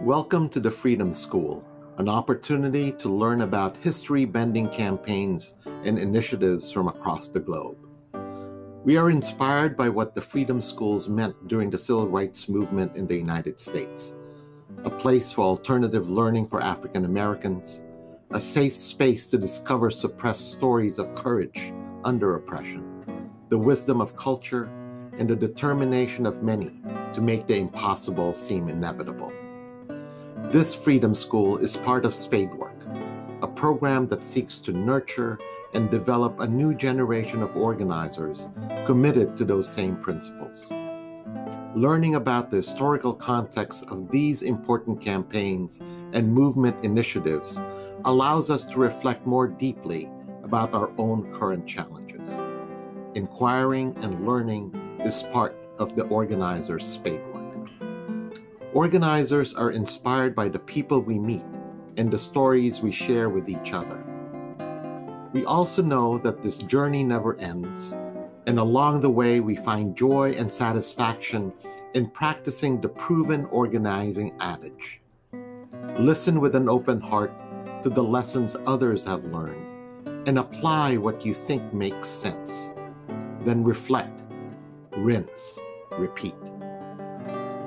Welcome to the Freedom School, an opportunity to learn about history-bending campaigns and initiatives from across the globe. We are inspired by what the Freedom Schools meant during the Civil Rights Movement in the United States, a place for alternative learning for African Americans, a safe space to discover suppressed stories of courage under oppression, the wisdom of culture, and the determination of many to make the impossible seem inevitable. This Freedom School is part of Spadework, a program that seeks to nurture and develop a new generation of organizers committed to those same principles. Learning about the historical context of these important campaigns and movement initiatives allows us to reflect more deeply about our own current challenges. Inquiring and learning is part of the organizer's Spadework. Organizers are inspired by the people we meet and the stories we share with each other. We also know that this journey never ends, and along the way we find joy and satisfaction in practicing the proven organizing adage. Listen with an open heart to the lessons others have learned and apply what you think makes sense. Then reflect, rinse, repeat.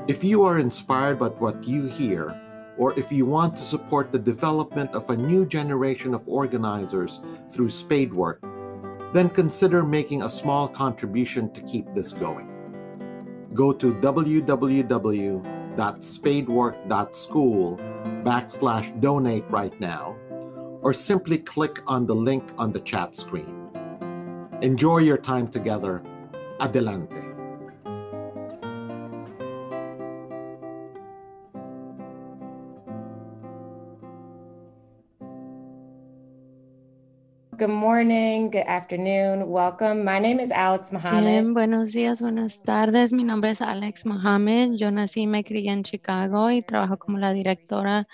If you are inspired by what you hear, or if you want to support the development of a new generation of organizers through Spadework, then consider making a small contribution to keep this going. Go to www.spadework.school/donate right now, or simply click on the link on the chat screen. Enjoy your time together. Adelante. Good morning, good afternoon, welcome. My name is Alex Mohammed. Bien, buenos días, buenas tardes. Mi nombre es Alex Mohammed. Yo nací y me crié en Chicago y trabajo como la directora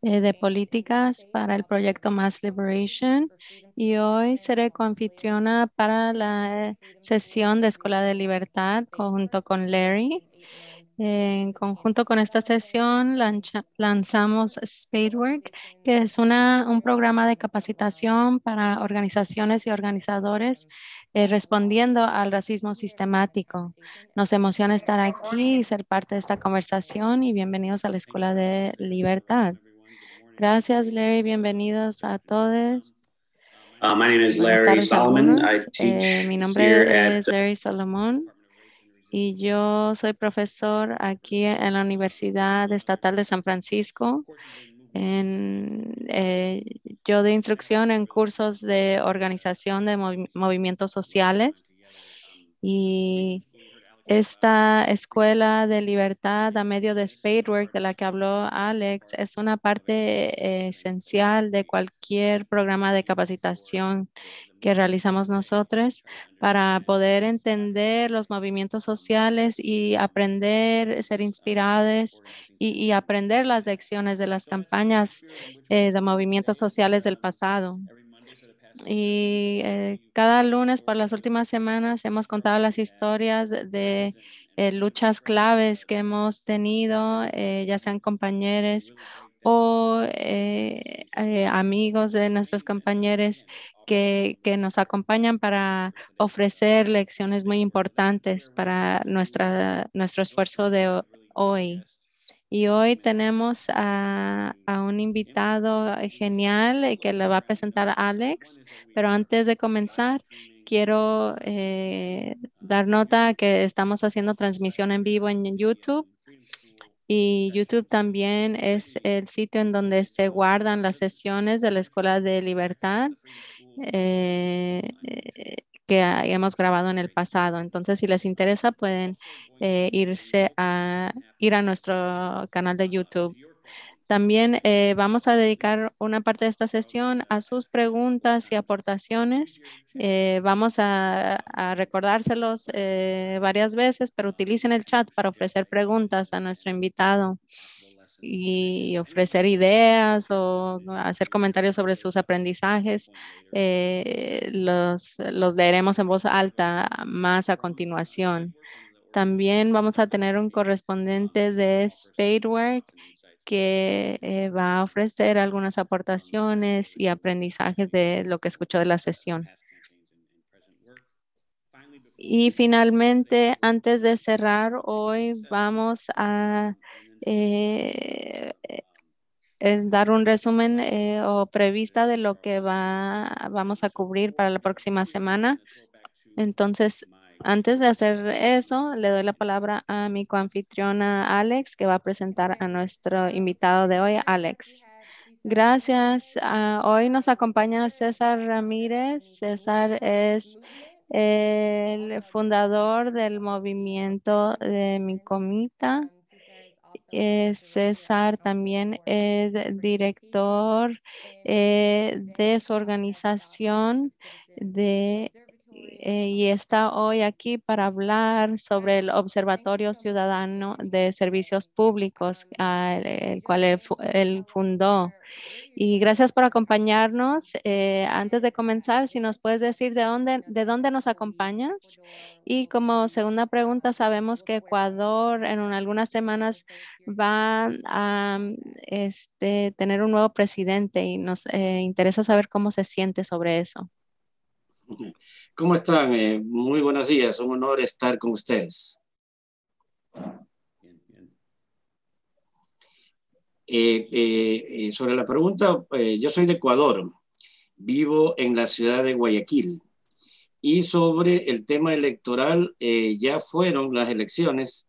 de políticas para el proyecto Mass Liberation. Y hoy seré coanfitriona para la sesión de Escuela de Libertad junto con Larry. En conjunto con esta sesión lanzamos Spadework, que es un programa de capacitación para organizaciones y organizadores respondiendo al racismo sistemático. Nos emociona estar aquí y ser parte de esta conversación y bienvenidos a la Escuela de Libertad. Gracias, Larry. Bienvenidos a todos. My name is Buenas Larry tardes a Solomon. I algunos. teach Mi here nombre es at Larry Solomon y yo soy profesor aquí en la Universidad Estatal de San Francisco. Yo doy instrucción en cursos de organización de movimientos sociales y esta escuela de libertad a medio de Spadework de la que habló Alex es una parte esencial de cualquier programa de capacitación que realizamos nosotros para poder entender los movimientos sociales y aprender, ser inspirados y aprender las lecciones de las campañas de movimientos sociales del pasado. Y cada lunes por las últimas semanas hemos contado las historias de luchas claves que hemos tenido, ya sean compañeros o amigos de nuestros compañeros que nos acompañan para ofrecer lecciones muy importantes para nuestro esfuerzo de hoy. Y hoy tenemos a un invitado genial que le va a presentar a Alex, pero antes de comenzar, quiero dar nota que estamos haciendo transmisión en vivo en YouTube y YouTube también es el sitio en donde se guardan las sesiones de la Escuela de Libertad. Que hemos grabado en el pasado. Entonces, si les interesa, pueden ir a nuestro canal de YouTube. También vamos a dedicar una parte de esta sesión a sus preguntas y aportaciones. Vamos a recordárselos varias veces, pero utilicen el chat para ofrecer preguntas a nuestro invitado y ofrecer ideas o hacer comentarios sobre sus aprendizajes. Los leeremos en voz alta más a continuación. También vamos a tener un correspondiente de Spadework que va a ofrecer algunas aportaciones y aprendizajes de lo que escuchó de la sesión. Y finalmente, antes de cerrar, hoy vamos a eh, dar un resumen o prevista de lo que vamos a cubrir para la próxima semana. Entonces, antes de hacer eso, le doy la palabra a mi coanfitriona Alex, que va a presentar a nuestro invitado de hoy, Alex. Gracias. Hoy nos acompaña César Ramírez. César es el fundador del movimiento de Mi Comita. César también es director de su organización y está hoy aquí para hablar sobre el Observatorio Ciudadano de Servicios Públicos, el cual él fundó. Y gracias por acompañarnos. Antes de comenzar, si nos puedes decir de dónde nos acompañas. Y como segunda pregunta, sabemos que Ecuador en algunas semanas va a tener un nuevo presidente y nos interesa saber cómo se siente sobre eso. ¿Cómo están? Muy buenos días, un honor estar con ustedes. Sobre la pregunta, yo soy de Ecuador, vivo en la ciudad de Guayaquil. Y sobre el tema electoral, ya fueron las elecciones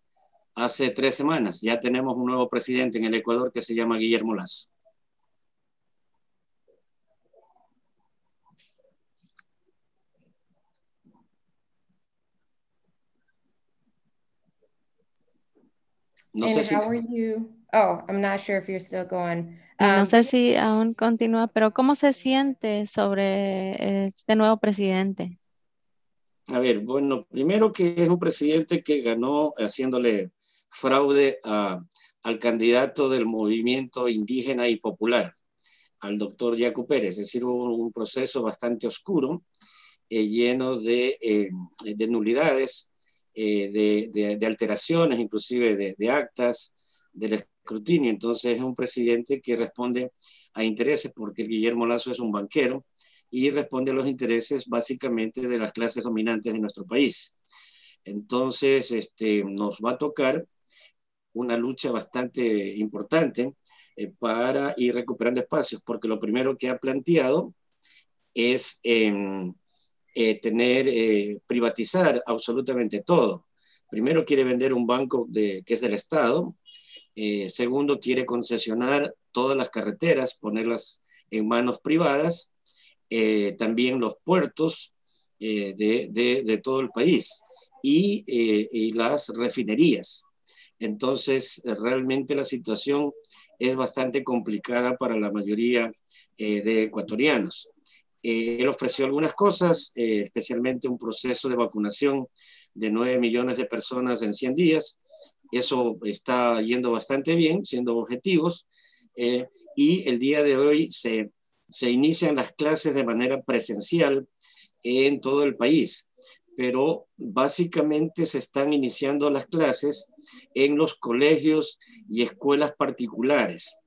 hace 3 semanas. Ya tenemos un nuevo presidente en el Ecuador que se llama Guillermo Lasso. No sé si... How are you? Oh, I'm not sure if you're still going. Y no sé si aún continúa, pero ¿cómo se siente sobre este nuevo presidente? A ver, bueno, primero que es un presidente que ganó haciéndole fraude al candidato del movimiento indígena y popular, al doctor Yacu Pérez. Es decir, hubo un proceso bastante oscuro, lleno de nulidades, de alteraciones, inclusive de actas, del escrutinio. Entonces es un presidente que responde a intereses, porque Guillermo Lasso es un banquero, y responde a los intereses básicamente de las clases dominantes de nuestro país. Entonces, nos va a tocar una lucha bastante importante para ir recuperando espacios, porque lo primero que ha planteado es privatizar absolutamente todo. Primero quiere vender un banco que es del Estado. Segundo, quiere concesionar todas las carreteras, ponerlas en manos privadas. También los puertos de todo el país y las refinerías. Entonces, realmente la situación es bastante complicada para la mayoría de ecuatorianos. Él ofreció algunas cosas, especialmente un proceso de vacunación de 9 millones de personas en 100 días. Eso está yendo bastante bien, siendo objetivos. Y el día de hoy se inician las clases de manera presencial en todo el país, pero básicamente se están iniciando las clases en los colegios y escuelas particulares,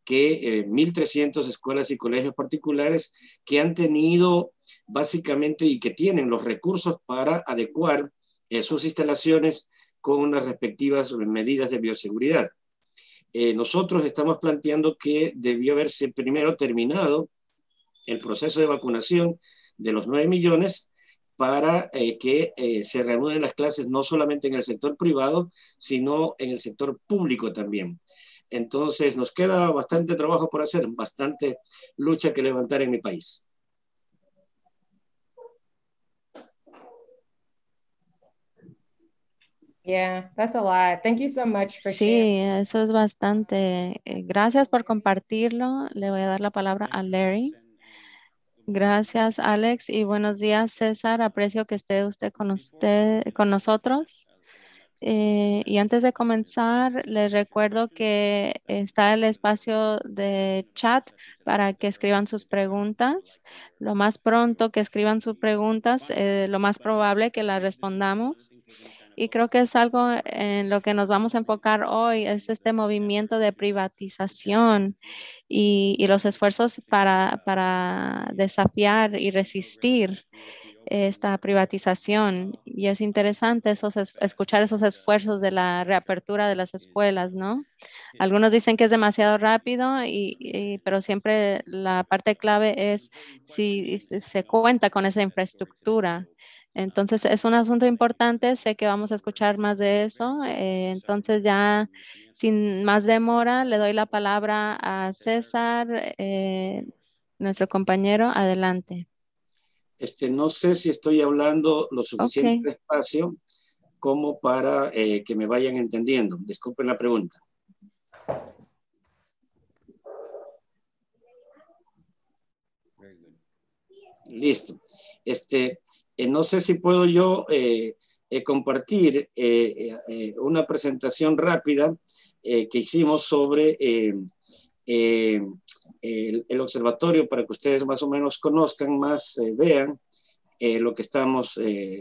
que 1.300 escuelas y colegios particulares que han tenido básicamente y que tienen los recursos para adecuar sus instalaciones con unas respectivas medidas de bioseguridad. Nosotros estamos planteando que debió haberse primero terminado el proceso de vacunación de los 9 millones para que se reanuden las clases no solamente en el sector privado, sino en el sector público también. Entonces nos queda bastante trabajo por hacer, bastante lucha que levantar en mi país. Yeah, that's a lot. Thank you so much for Sí, sharing. eso es bastante. Gracias por compartirlo. Le voy a dar la palabra a Larry. Gracias, Alex, y buenos días, César. Aprecio que esté con nosotros. Y antes de comenzar, les recuerdo que está el espacio de chat para que escriban sus preguntas. Lo más pronto que escriban sus preguntas, lo más probable que las respondamos. y creo que es algo en lo que nos vamos a enfocar hoy, es este movimiento de privatización y los esfuerzos para desafiar y resistir esta privatización. Y es interesante escuchar esos esfuerzos de la reapertura de las escuelas, ¿no? Algunos dicen que es demasiado rápido, pero siempre la parte clave es si se cuenta con esa infraestructura. Entonces es un asunto importante, sé que vamos a escuchar más de eso. Entonces ya sin más demora le doy la palabra a César, nuestro compañero. Adelante. No sé si estoy hablando lo suficiente Ok. despacio como para que me vayan entendiendo. Disculpen la pregunta. Listo. No sé si puedo yo compartir una presentación rápida que hicimos sobre el observatorio para que ustedes más o menos conozcan más, vean lo que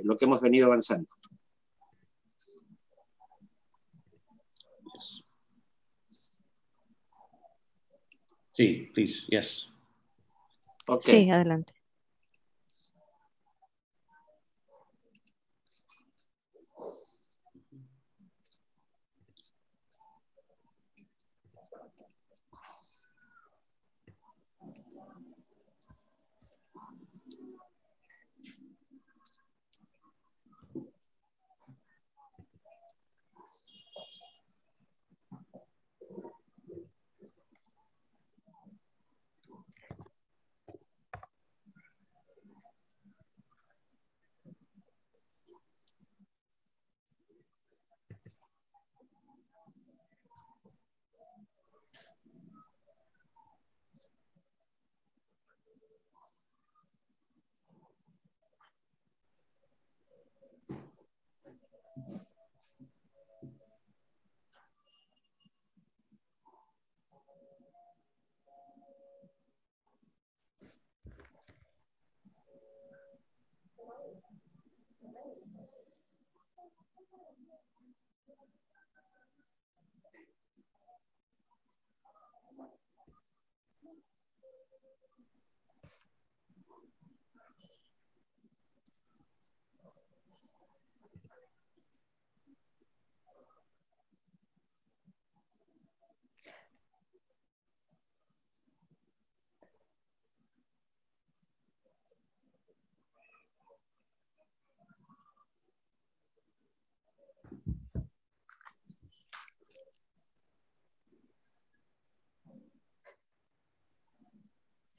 lo que hemos venido avanzando. Sí, please, yes. Okay. Sí, adelante.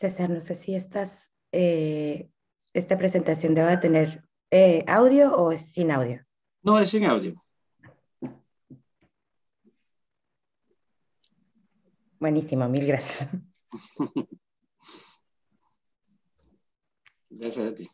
César, no sé si esta presentación debe tener audio o es sin audio. No, es sin audio. Buenísimo, mil gracias. Gracias a ti.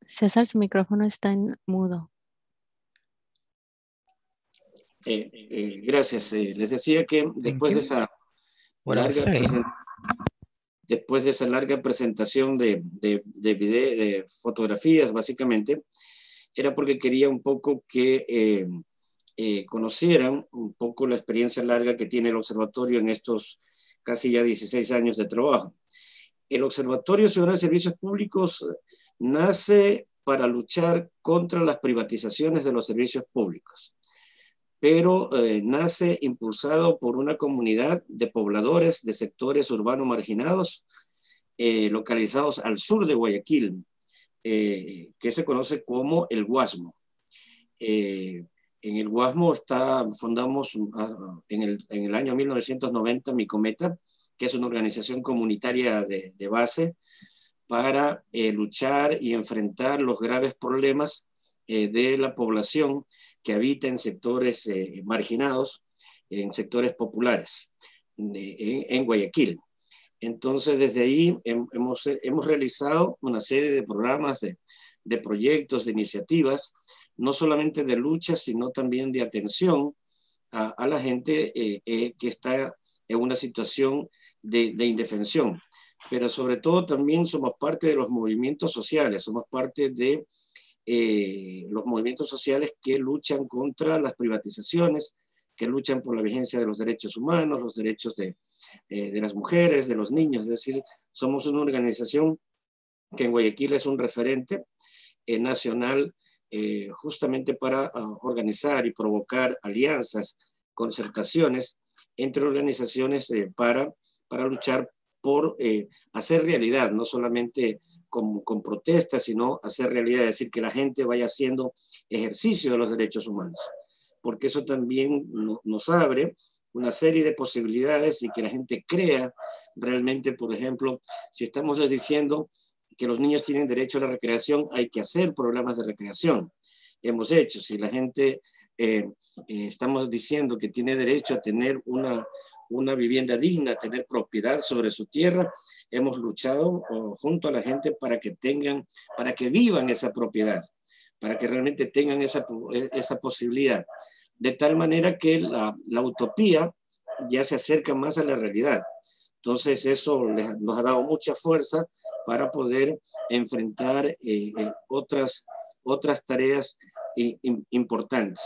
César, su micrófono está en mudo. Gracias. Les decía que después de esa larga presentación de video, de fotografías, básicamente, era porque quería un poco que conocieran un poco la experiencia larga que tiene el observatorio en estos casi ya 16 años de trabajo. El Observatorio Ciudadano de Servicios Públicos nace para luchar contra las privatizaciones de los servicios públicos, pero nace impulsado por una comunidad de pobladores de sectores urbanos marginados localizados al sur de Guayaquil, que se conoce como el Guasmo. En el Guasmo fundamos en el año 1990 Micometa, que es una organización comunitaria de base para luchar y enfrentar los graves problemas de la población que habita en sectores marginados, en sectores populares, en Guayaquil. Entonces, desde ahí hemos realizado una serie de programas, de proyectos, de iniciativas, no solamente de lucha, sino también de atención a la gente que está en una situación de indefensión. Pero sobre todo también somos parte de los movimientos sociales, somos parte de los movimientos sociales que luchan contra las privatizaciones, que luchan por la vigencia de los derechos humanos, los derechos de las mujeres, de los niños. Es decir, somos una organización que en Guayaquil es un referente nacional justamente para organizar y provocar alianzas, concertaciones entre organizaciones para luchar por hacer realidad, no solamente con protestas, sino hacer realidad, es decir, que la gente vaya haciendo ejercicio de los derechos humanos, porque eso también nos abre una serie de posibilidades y que la gente crea realmente, por ejemplo, si estamos diciendo que los niños tienen derecho a la recreación, hay que hacer programas de recreación. Hemos hecho, si la gente estamos diciendo que tiene derecho a tener una vivienda digna, a tener propiedad sobre su tierra, hemos luchado junto a la gente para que vivan esa propiedad, para que realmente tengan esa posibilidad, de tal manera que la utopía ya se acerca más a la realidad. Entonces eso nos ha dado mucha fuerza para poder enfrentar otras tareas importantes.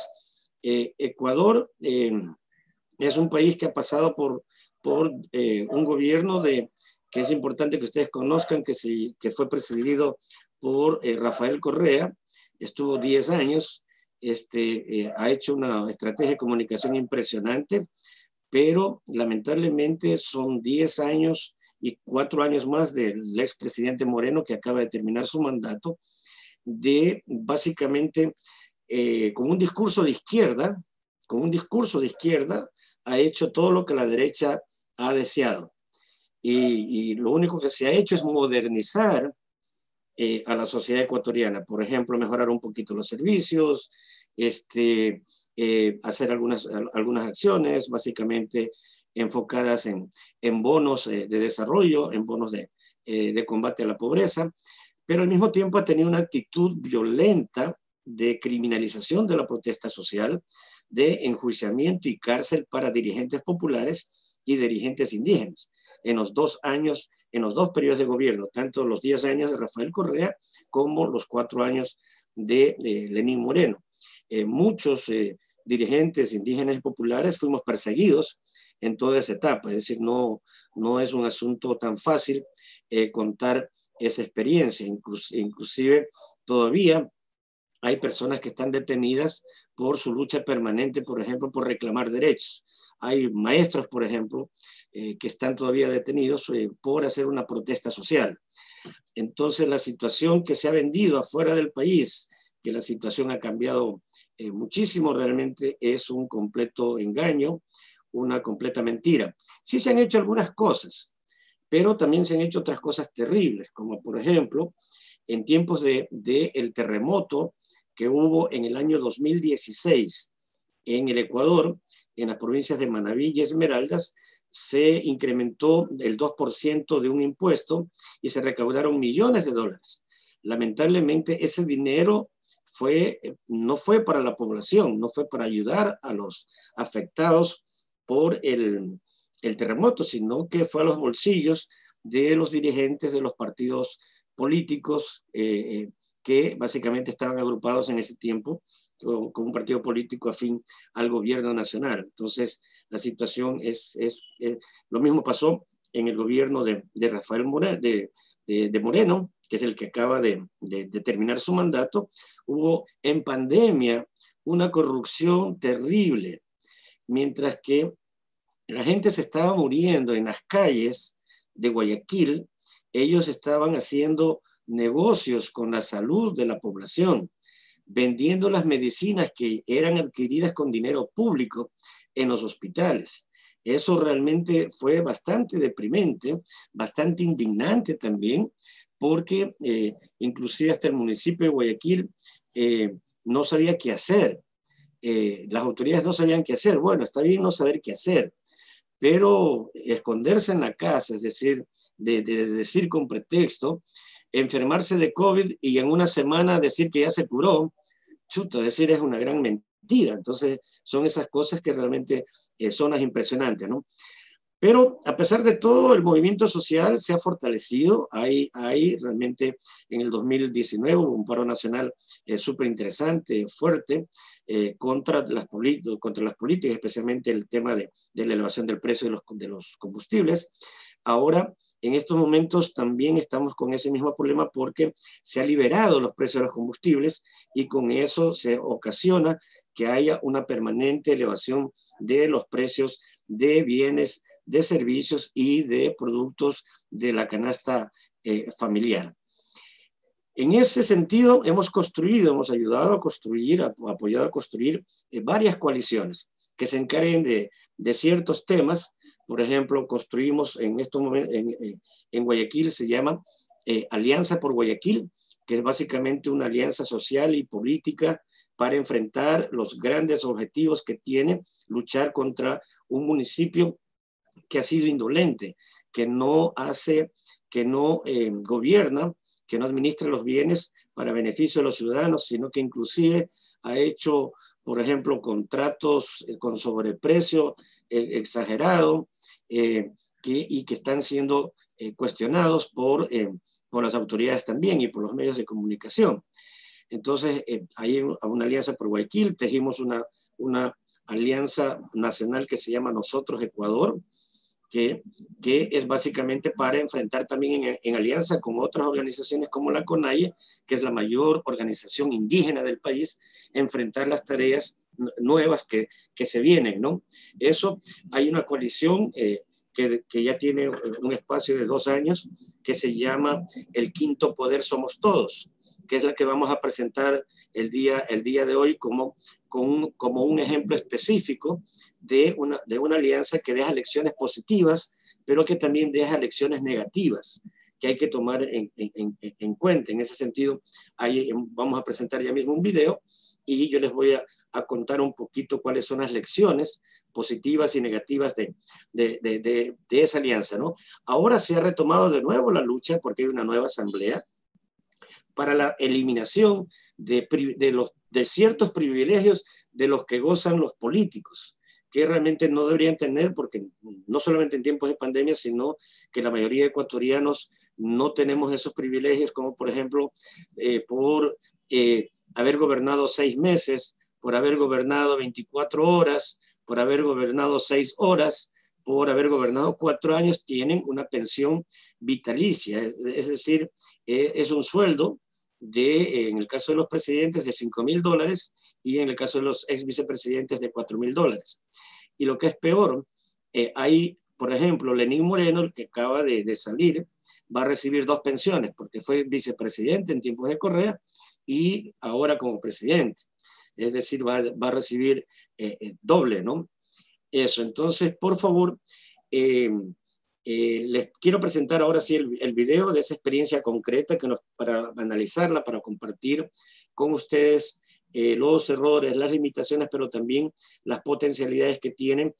Ecuador es un país que ha pasado por un gobierno que es importante que ustedes conozcan, que fue presidido por Rafael Correa. Estuvo 10 años, ha hecho una estrategia de comunicación impresionante, pero lamentablemente son 10 años y 4 años más del expresidente Moreno, que acaba de terminar su mandato, de básicamente con un discurso de izquierda, ha hecho todo lo que la derecha ha deseado. Y lo único que se ha hecho es modernizar a la sociedad ecuatoriana. Por ejemplo, mejorar un poquito los servicios, hacer algunas acciones básicamente enfocadas en bonos de desarrollo, en bonos de combate a la pobreza, pero al mismo tiempo ha tenido una actitud violenta de criminalización de la protesta social, de enjuiciamiento y cárcel para dirigentes populares y dirigentes indígenas. En los 2 periodos de gobierno, tanto los 10 años de Rafael Correa como los 4 años de Lenín Moreno. Muchos dirigentes indígenas y populares fuimos perseguidos en toda esa etapa, es decir, no es un asunto tan fácil contar esa experiencia, inclusive todavía hay personas que están detenidas por su lucha permanente, por ejemplo, por reclamar derechos. Hay maestros, por ejemplo, que están todavía detenidos por hacer una protesta social. Entonces, la situación que se ha vendido afuera del país, que la situación ha cambiado muchísimo, realmente es un completo engaño, una completa mentira. Sí se han hecho algunas cosas, pero también se han hecho otras cosas terribles, como por ejemplo, en tiempos del terremoto que hubo en el año 2016 en el Ecuador, en las provincias de Manabí y Esmeraldas, se incrementó el 2% de un impuesto y se recaudaron millones de dólares. Lamentablemente, ese dinero no fue para la población, no fue para ayudar a los afectados por el terremoto, sino que fue a los bolsillos de los dirigentes de los partidos políticos que básicamente estaban agrupados en ese tiempo con un partido político afín al gobierno nacional. Entonces, la situación lo mismo pasó en el gobierno de Rafael Moreno, de Moreno, que es el que acaba de terminar su mandato. Hubo en pandemia una corrupción terrible, mientras que la gente se estaba muriendo en las calles de Guayaquil. Ellos estaban haciendo negocios con la salud de la población, vendiendo las medicinas que eran adquiridas con dinero público en los hospitales. Eso realmente fue bastante deprimente, bastante indignante también, porque inclusive hasta el municipio de Guayaquil no sabía qué hacer. Las autoridades no sabían qué hacer. Bueno, está bien no saber qué hacer, pero esconderse en la casa, es decir, de decir con pretexto, enfermarse de COVID y en una semana decir que ya se curó, chuta, decir es una gran mentira. Entonces son esas cosas que realmente son las impresionantes, ¿no? Pero a pesar de todo, el movimiento social se ha fortalecido. Hay realmente en el 2019 hubo un paro nacional súper interesante, fuerte, contra las políticas, especialmente el tema de la elevación del precio de los combustibles. Ahora, en estos momentos también estamos con ese mismo problema porque se han liberado los precios de los combustibles y con eso se ocasiona que haya una permanente elevación de los precios de bienes, de servicios y de productos de la canasta familiar. En ese sentido, hemos ayudado a construir, apoyado a construir varias coaliciones que se encarguen de ciertos temas. Por ejemplo, construimos en estos momentos, en Guayaquil se llama Alianza por Guayaquil, que es básicamente una alianza social y política para enfrentar los grandes objetivos que tiene luchar contra un municipio que ha sido indolente, que no gobierna, que no administra los bienes para beneficio de los ciudadanos, sino que inclusive ha hecho, por ejemplo, contratos con sobreprecio exagerado y que están siendo cuestionados por las autoridades también y por los medios de comunicación. Entonces, hay una alianza por Guayaquil, tejimos una alianza nacional que se llama Nosotros Ecuador, que es básicamente para enfrentar también en alianza con otras organizaciones como la CONAIE, que es la mayor organización indígena del país, enfrentar las tareas nuevas que se vienen, ¿no? Eso, hay una coalición que ya tiene un espacio de 2 años, que se llama El Quinto Poder Somos Todos, que es la que vamos a presentar el día de hoy como un ejemplo específico de una alianza que deja lecciones positivas, pero que también deja lecciones negativas, que hay que tomar en cuenta. En ese sentido, ahí vamos a presentar ya mismo un video y yo les voy a contar un poquito cuáles son las lecciones positivas y negativas de esa alianza, ¿no? Ahora se ha retomado de nuevo la lucha porque hay una nueva asamblea para la eliminación de ciertos privilegios de los que gozan los políticos, que realmente no deberían tener, porque no solamente en tiempos de pandemia, sino que la mayoría de ecuatorianos no tenemos esos privilegios, como por ejemplo, por haber gobernado 6 meses, por haber gobernado 24 horas, por haber gobernado 6 horas, por haber gobernado 4 años, tienen una pensión vitalicia, es decir, es un sueldo en el caso de los presidentes de $5,000 y en el caso de los ex vicepresidentes de $4,000. Y lo que es peor, hay, por ejemplo, Lenín Moreno, el que acaba de salir, va a recibir 2 pensiones porque fue vicepresidente en tiempos de Correa y ahora como presidente. Es decir, va a recibir doble, ¿no? Eso, entonces, por favor, les quiero presentar ahora sí el video de esa experiencia concreta para analizarla, para compartir con ustedes los errores, las limitaciones, pero también las potencialidades que tienen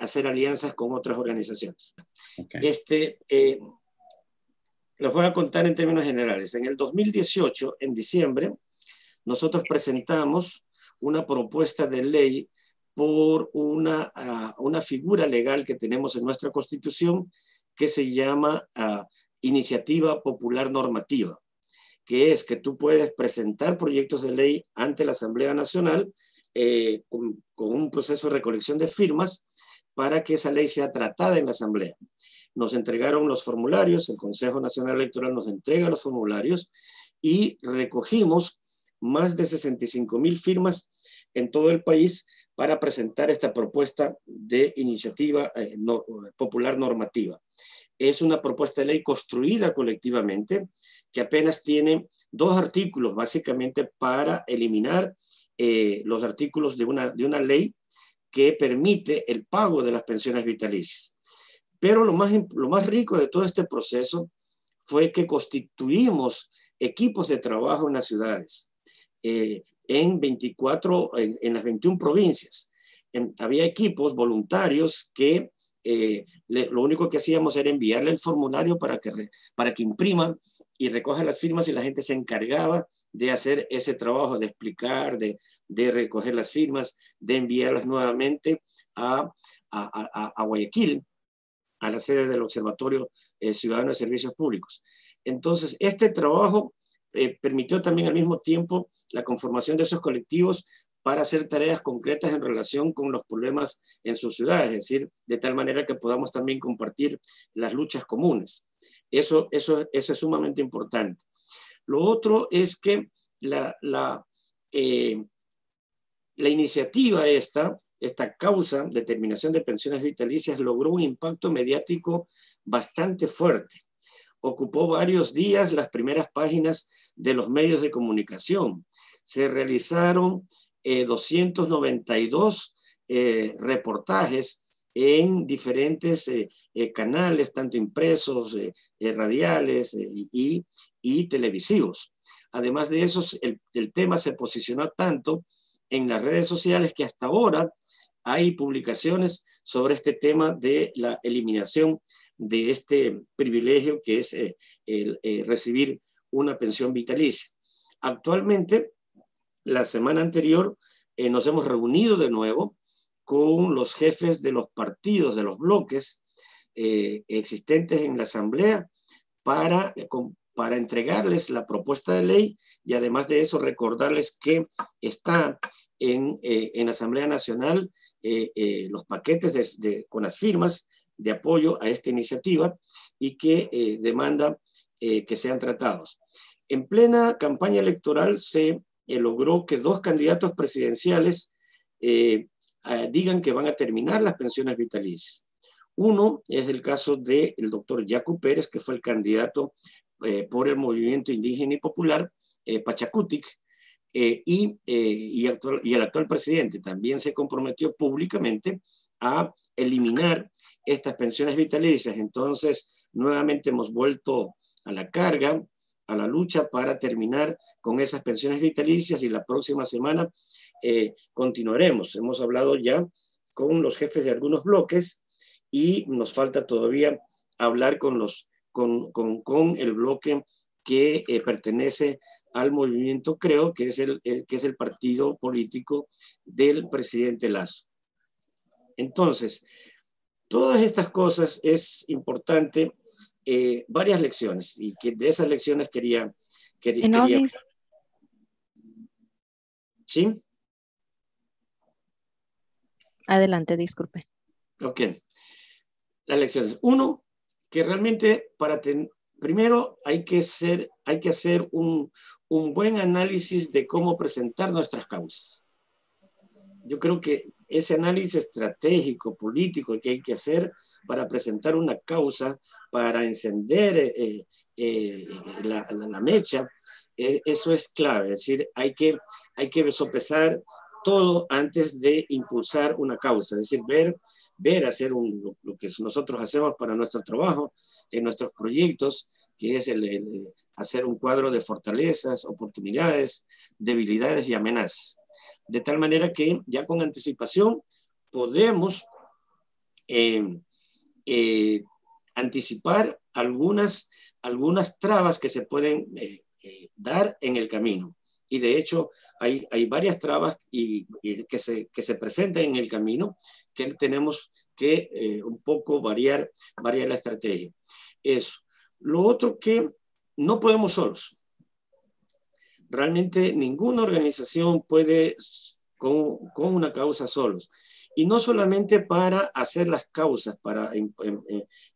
hacer alianzas con otras organizaciones. Okay. Les voy a contar en términos generales. En el 2018, en diciembre, nosotros presentamos una propuesta de ley por una figura legal que tenemos en nuestra Constitución que se llama Iniciativa Popular Normativa, que es que tú puedes presentar proyectos de ley ante la Asamblea Nacional con un proceso de recolección de firmas para que esa ley sea tratada en la Asamblea. Nos entregaron los formularios, el Consejo Nacional Electoral nos entrega los formularios y recogimos más de 65,000 firmas en todo el país para presentar esta propuesta de iniciativa popular normativa. es una propuesta de ley construida colectivamente, que apenas tiene 2 artículos, básicamente para eliminar los artículos de una ley que permite el pago de las pensiones vitalicias. Pero lo más rico de todo este proceso fue que constituimos equipos de trabajo en las ciudades, en las 21 provincias. Había equipos voluntarios que lo único que hacíamos era enviarle el formulario para que impriman y recojan las firmas, y la gente se encargaba de hacer ese trabajo, de explicar, de recoger las firmas, de enviarlas nuevamente a Guayaquil, a la sede del Observatorio Ciudadano de Servicios Públicos. Entonces, este trabajo permitió también al mismo tiempo la conformación de esos colectivos para hacer tareas concretas en relación con los problemas en sus ciudades, es decir, de tal manera que podamos también compartir las luchas comunes. Eso es sumamente importante. Lo otro es que la iniciativa esta causa de terminación de pensiones vitalicias logró un impacto mediático bastante fuerte. Ocupó varios días las primeras páginas de los medios de comunicación. Se realizaron 292 reportajes en diferentes canales, tanto impresos, radiales y televisivos. Además de eso, el tema se posicionó tanto en las redes sociales que hasta ahora hay publicaciones sobre este tema de la eliminación de este privilegio que es recibir una pensión vitalicia. Actualmente, la semana anterior nos hemos reunido de nuevo con los jefes de los partidos, de los bloques existentes en la Asamblea para entregarles la propuesta de ley, y además de eso recordarles que está en la Asamblea Nacional los paquetes con las firmas de apoyo a esta iniciativa y que demanda que sean tratados. En plena campaña electoral se logró que 2 candidatos presidenciales digan que van a terminar las pensiones vitalicias. Uno es el caso del doctor Yacu Pérez, que fue el candidato por el movimiento indígena y popular, Pachacutic, y el actual presidente también se comprometió públicamente a eliminar estas pensiones vitalicias. Entonces, nuevamente hemos vuelto a la carga, a la lucha para terminar con esas pensiones vitalicias, y la próxima semana continuaremos. Hemos hablado ya con los jefes de algunos bloques y nos falta todavía hablar con el bloque que pertenece al movimiento, creo que es el partido político del presidente Lasso. Entonces, todas estas cosas es importante, varias lecciones, y que de esas lecciones quería ¿Sí? Adelante, disculpe. Ok. Las lecciones. Uno, que realmente primero hay que hacer un buen análisis de cómo presentar nuestras causas. Yo creo que ese análisis estratégico, político que hay que hacer para presentar una causa, para encender la mecha, eso es clave. Es decir, hay que sopesar todo antes de impulsar una causa. Es decir, hacer lo que nosotros hacemos para nuestro trabajo, en nuestros proyectos, que es hacer un cuadro de fortalezas, oportunidades, debilidades y amenazas. De tal manera que ya con anticipación podemos anticipar algunas trabas que se pueden dar en el camino. Y de hecho hay varias trabas que se presentan en el camino, que tenemos que un poco variar la estrategia. Eso. Lo otro, que no podemos solos. Realmente ninguna organización puede con una causa solos. Y no solamente para hacer las causas, para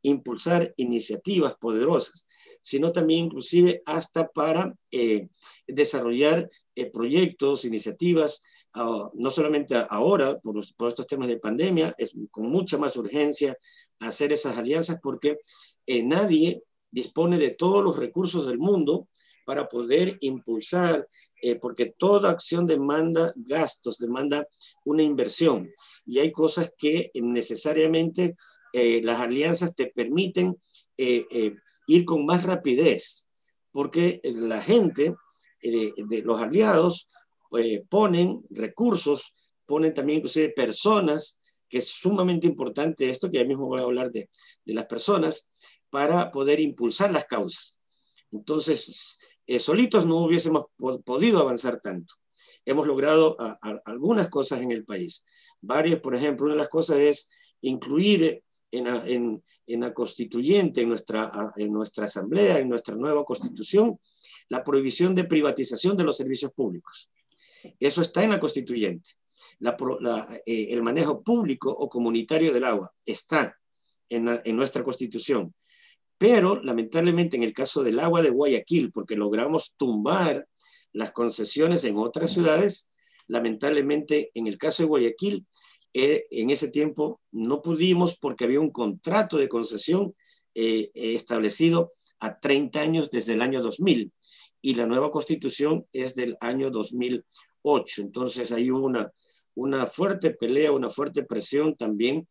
impulsar iniciativas poderosas, sino también inclusive hasta para desarrollar proyectos, iniciativas, no solamente ahora por estos temas de pandemia, es con mucha más urgencia hacer esas alianzas porque nadie dispone de todos los recursos del mundo para poder impulsar, porque toda acción demanda gastos, demanda una inversión. Y hay cosas que necesariamente las alianzas te permiten ir con más rapidez, porque la gente, de los aliados, ponen recursos, ponen también inclusive personas, que es sumamente importante esto, que ya mismo voy a hablar de las personas, para poder impulsar las causas. Entonces, solitos no hubiésemos podido avanzar tanto. Hemos logrado algunas cosas en el país. Varias, por ejemplo, una de las cosas es incluir en la constituyente, en nuestra asamblea, en nuestra nueva constitución, la prohibición de privatización de los servicios públicos. Eso está en la constituyente. El manejo público o comunitario del agua está en nuestra constitución. Pero lamentablemente en el caso del agua de Guayaquil, porque logramos tumbar las concesiones en otras ciudades, lamentablemente en el caso de Guayaquil, en ese tiempo no pudimos porque había un contrato de concesión establecido a 30 años desde el año 2000 y la nueva constitución es del año 2008. Entonces hay una fuerte pelea, una fuerte presión también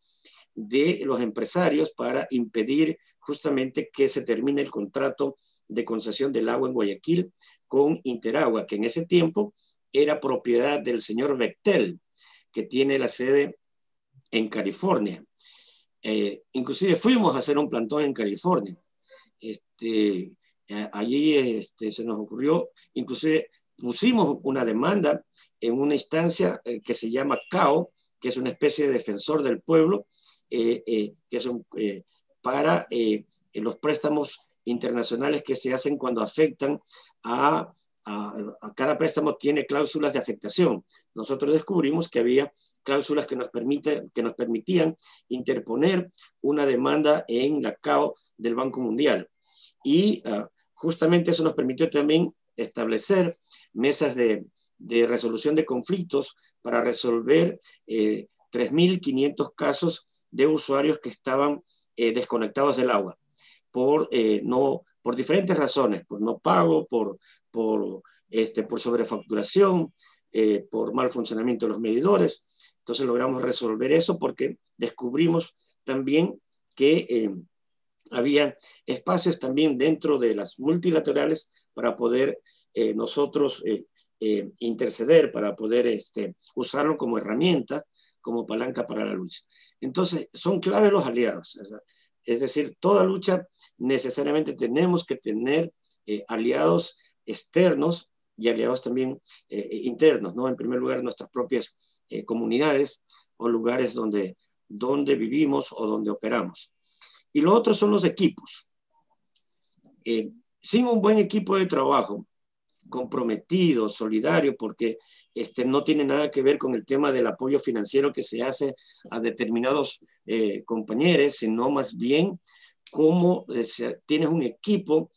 de los empresarios para impedir justamente que se termine el contrato de concesión del agua en Guayaquil con Interagua, que en ese tiempo era propiedad del señor Bechtel, que tiene la sede en California. Inclusive fuimos a hacer un plantón en California. Allí se nos ocurrió, inclusive pusimos una demanda en una instancia que se llama CAO, que es una especie de defensor del pueblo, que son para los préstamos internacionales que se hacen cuando afectan a cada préstamo tiene cláusulas de afectación. Nosotros descubrimos que había cláusulas que nos permitían interponer una demanda en la CAO del Banco Mundial. Y justamente eso nos permitió también establecer mesas de resolución de conflictos para resolver 3.500 casos de usuarios que estaban desconectados del agua por diferentes razones, por no pago, por sobrefacturación, por mal funcionamiento de los medidores. Entonces logramos resolver eso porque descubrimos también que había espacios también dentro de las multilaterales para poder nosotros interceder, para poder usarlo como herramienta, como palanca para la lucha. Entonces, son claves los aliados. Es decir, toda lucha necesariamente tenemos que tener aliados externos y aliados también internos, ¿no? En primer lugar, nuestras propias comunidades o lugares donde vivimos o donde operamos. Y lo otro son los equipos. Sin un buen equipo de trabajo, comprometido, solidario, porque no tiene nada que ver con el tema del apoyo financiero que se hace a determinados compañeros, sino más bien cómo tienes un equipo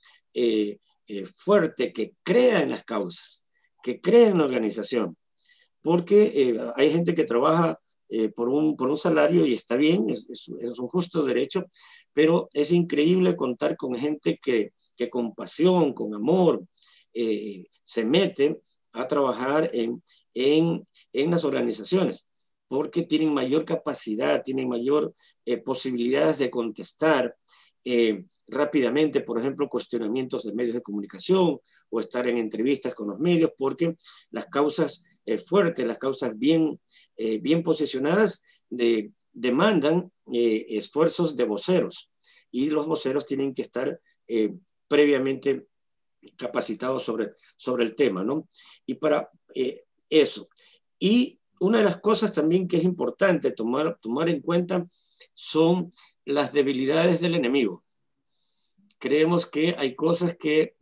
fuerte que crea en las causas, que crea en la organización, porque hay gente que trabaja por un salario y está bien, es un justo derecho, pero es increíble contar con gente que con pasión, con amor, se mete a trabajar en las organizaciones, porque tienen mayor capacidad, tienen mayor posibilidades de contestar rápidamente, por ejemplo, cuestionamientos de medios de comunicación o estar en entrevistas con los medios, porque las causas fuertes, las causas bien posicionadas demandan esfuerzos de voceros, y los voceros tienen que estar previamente capacitados sobre el tema, ¿no? Y para eso. Y una de las cosas también que es importante tomar en cuenta son las debilidades del enemigo. Creemos que hay cosas que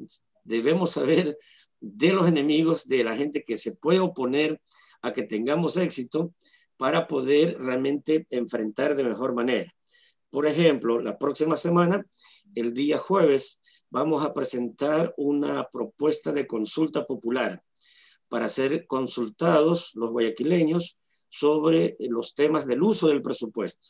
debemos saber de los enemigos, de la gente que se puede oponer a que tengamos éxito para poder realmente enfrentar de mejor manera. Por ejemplo, la próxima semana, el día jueves, vamos a presentar una propuesta de consulta popular para ser consultados los guayaquileños sobre los temas del uso del presupuesto.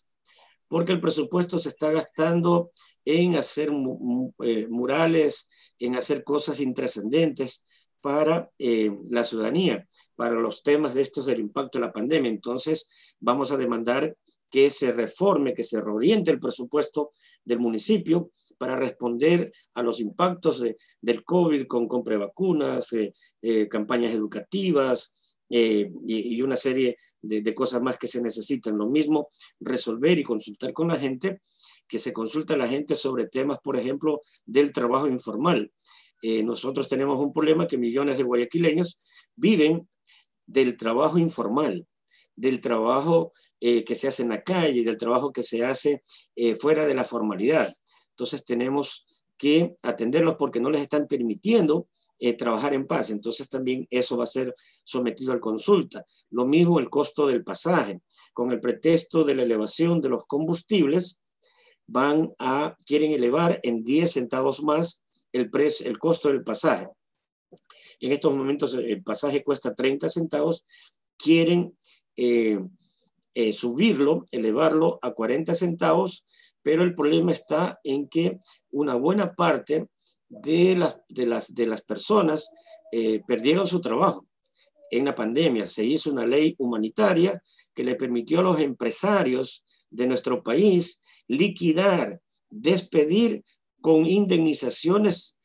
porque el presupuesto se está gastando en hacer murales, en hacer cosas intrascendentes para la ciudadanía, para los temas de estos del impacto de la pandemia. Entonces, vamos a demandar que se reforme, que se reoriente el presupuesto del municipio para responder a los impactos del COVID con compra de vacunas, campañas educativas y una serie de cosas más que se necesitan. Lo mismo, resolver y consultar con la gente, que se consulta a la gente sobre temas, por ejemplo, del trabajo informal. Nosotros tenemos un problema que millones de guayaquileños viven del trabajo informal, del trabajo que se hace en la calle, del trabajo que se hace fuera de la formalidad. Entonces tenemos que atenderlos porque no les están permitiendo trabajar en paz. Entonces también eso va a ser sometido a consulta. Lo mismo el costo del pasaje. Con el pretexto de la elevación de los combustibles, quieren elevar en 10 centavos más el costo del pasaje. En estos momentos el pasaje cuesta 30 centavos, quieren subirlo, elevarlo a 40 centavos, pero el problema está en que una buena parte de las personas perdieron su trabajo. En la pandemia se hizo una ley humanitaria que le permitió a los empresarios de nuestro país liquidar, despedir con indemnizaciones,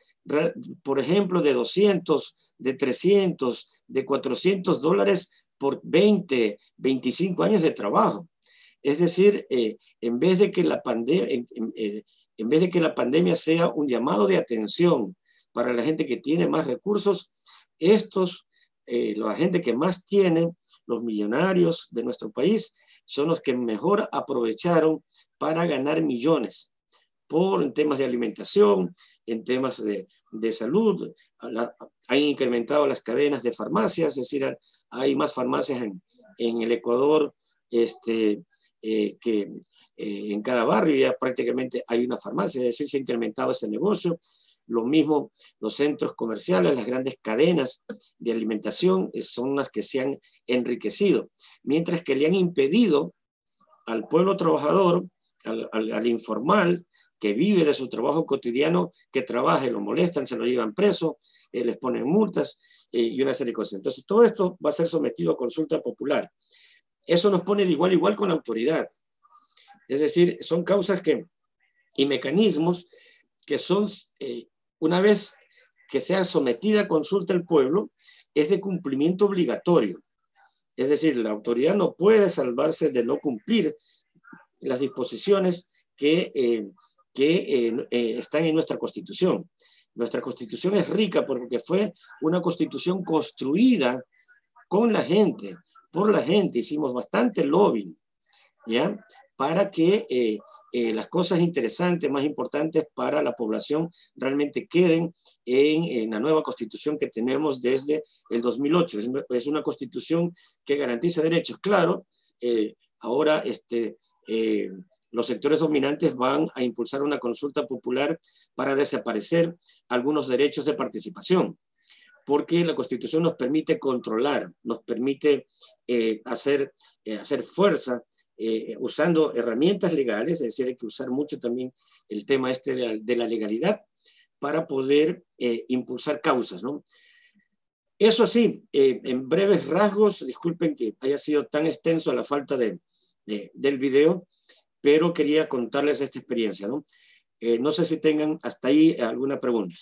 por ejemplo, de 200, de 300, de $400 por 20, 25 años de trabajo. Es decir, en vez de que la pandemia sea un llamado de atención para la gente que tiene más recursos, la gente que más tiene, los millonarios de nuestro país, son los que mejor aprovecharon para ganar millones en temas de alimentación, en temas de salud. Han incrementado las cadenas de farmacias, es decir, hay más farmacias en el Ecuador que en cada barrio ya prácticamente hay una farmacia, es decir, se ha incrementado ese negocio. Lo mismo los centros comerciales, las grandes cadenas de alimentación son las que se han enriquecido, mientras que le han impedido al pueblo trabajador, al informal, que vive de su trabajo cotidiano, que trabaje, lo molestan, se lo llevan preso, les ponen multas y una serie de cosas. Entonces, todo esto va a ser sometido a consulta popular. Eso nos pone de igual a igual con la autoridad. Es decir, son causas y mecanismos que son, una vez que sea sometida a consulta el pueblo, es de cumplimiento obligatorio. Es decir, la autoridad no puede salvarse de no cumplir las disposiciones que están en nuestra Constitución. Nuestra Constitución es rica porque fue una Constitución construida con la gente, por la gente. Hicimos bastante lobbying, ¿ya? Para que las cosas interesantes, más importantes para la población, realmente queden en la nueva Constitución que tenemos desde el 2008. Es una Constitución que garantiza derechos. Claro, ahora los sectores dominantes van a impulsar una consulta popular para desaparecer algunos derechos de participación, porque la Constitución nos permite controlar, nos permite hacer fuerza usando herramientas legales, es decir, hay que usar mucho también el tema de la legalidad para poder impulsar causas, ¿no? Eso sí, en breves rasgos, disculpen que haya sido tan extenso a la falta del video, pero quería contarles esta experiencia, ¿no? No sé si tengan hasta ahí alguna pregunta.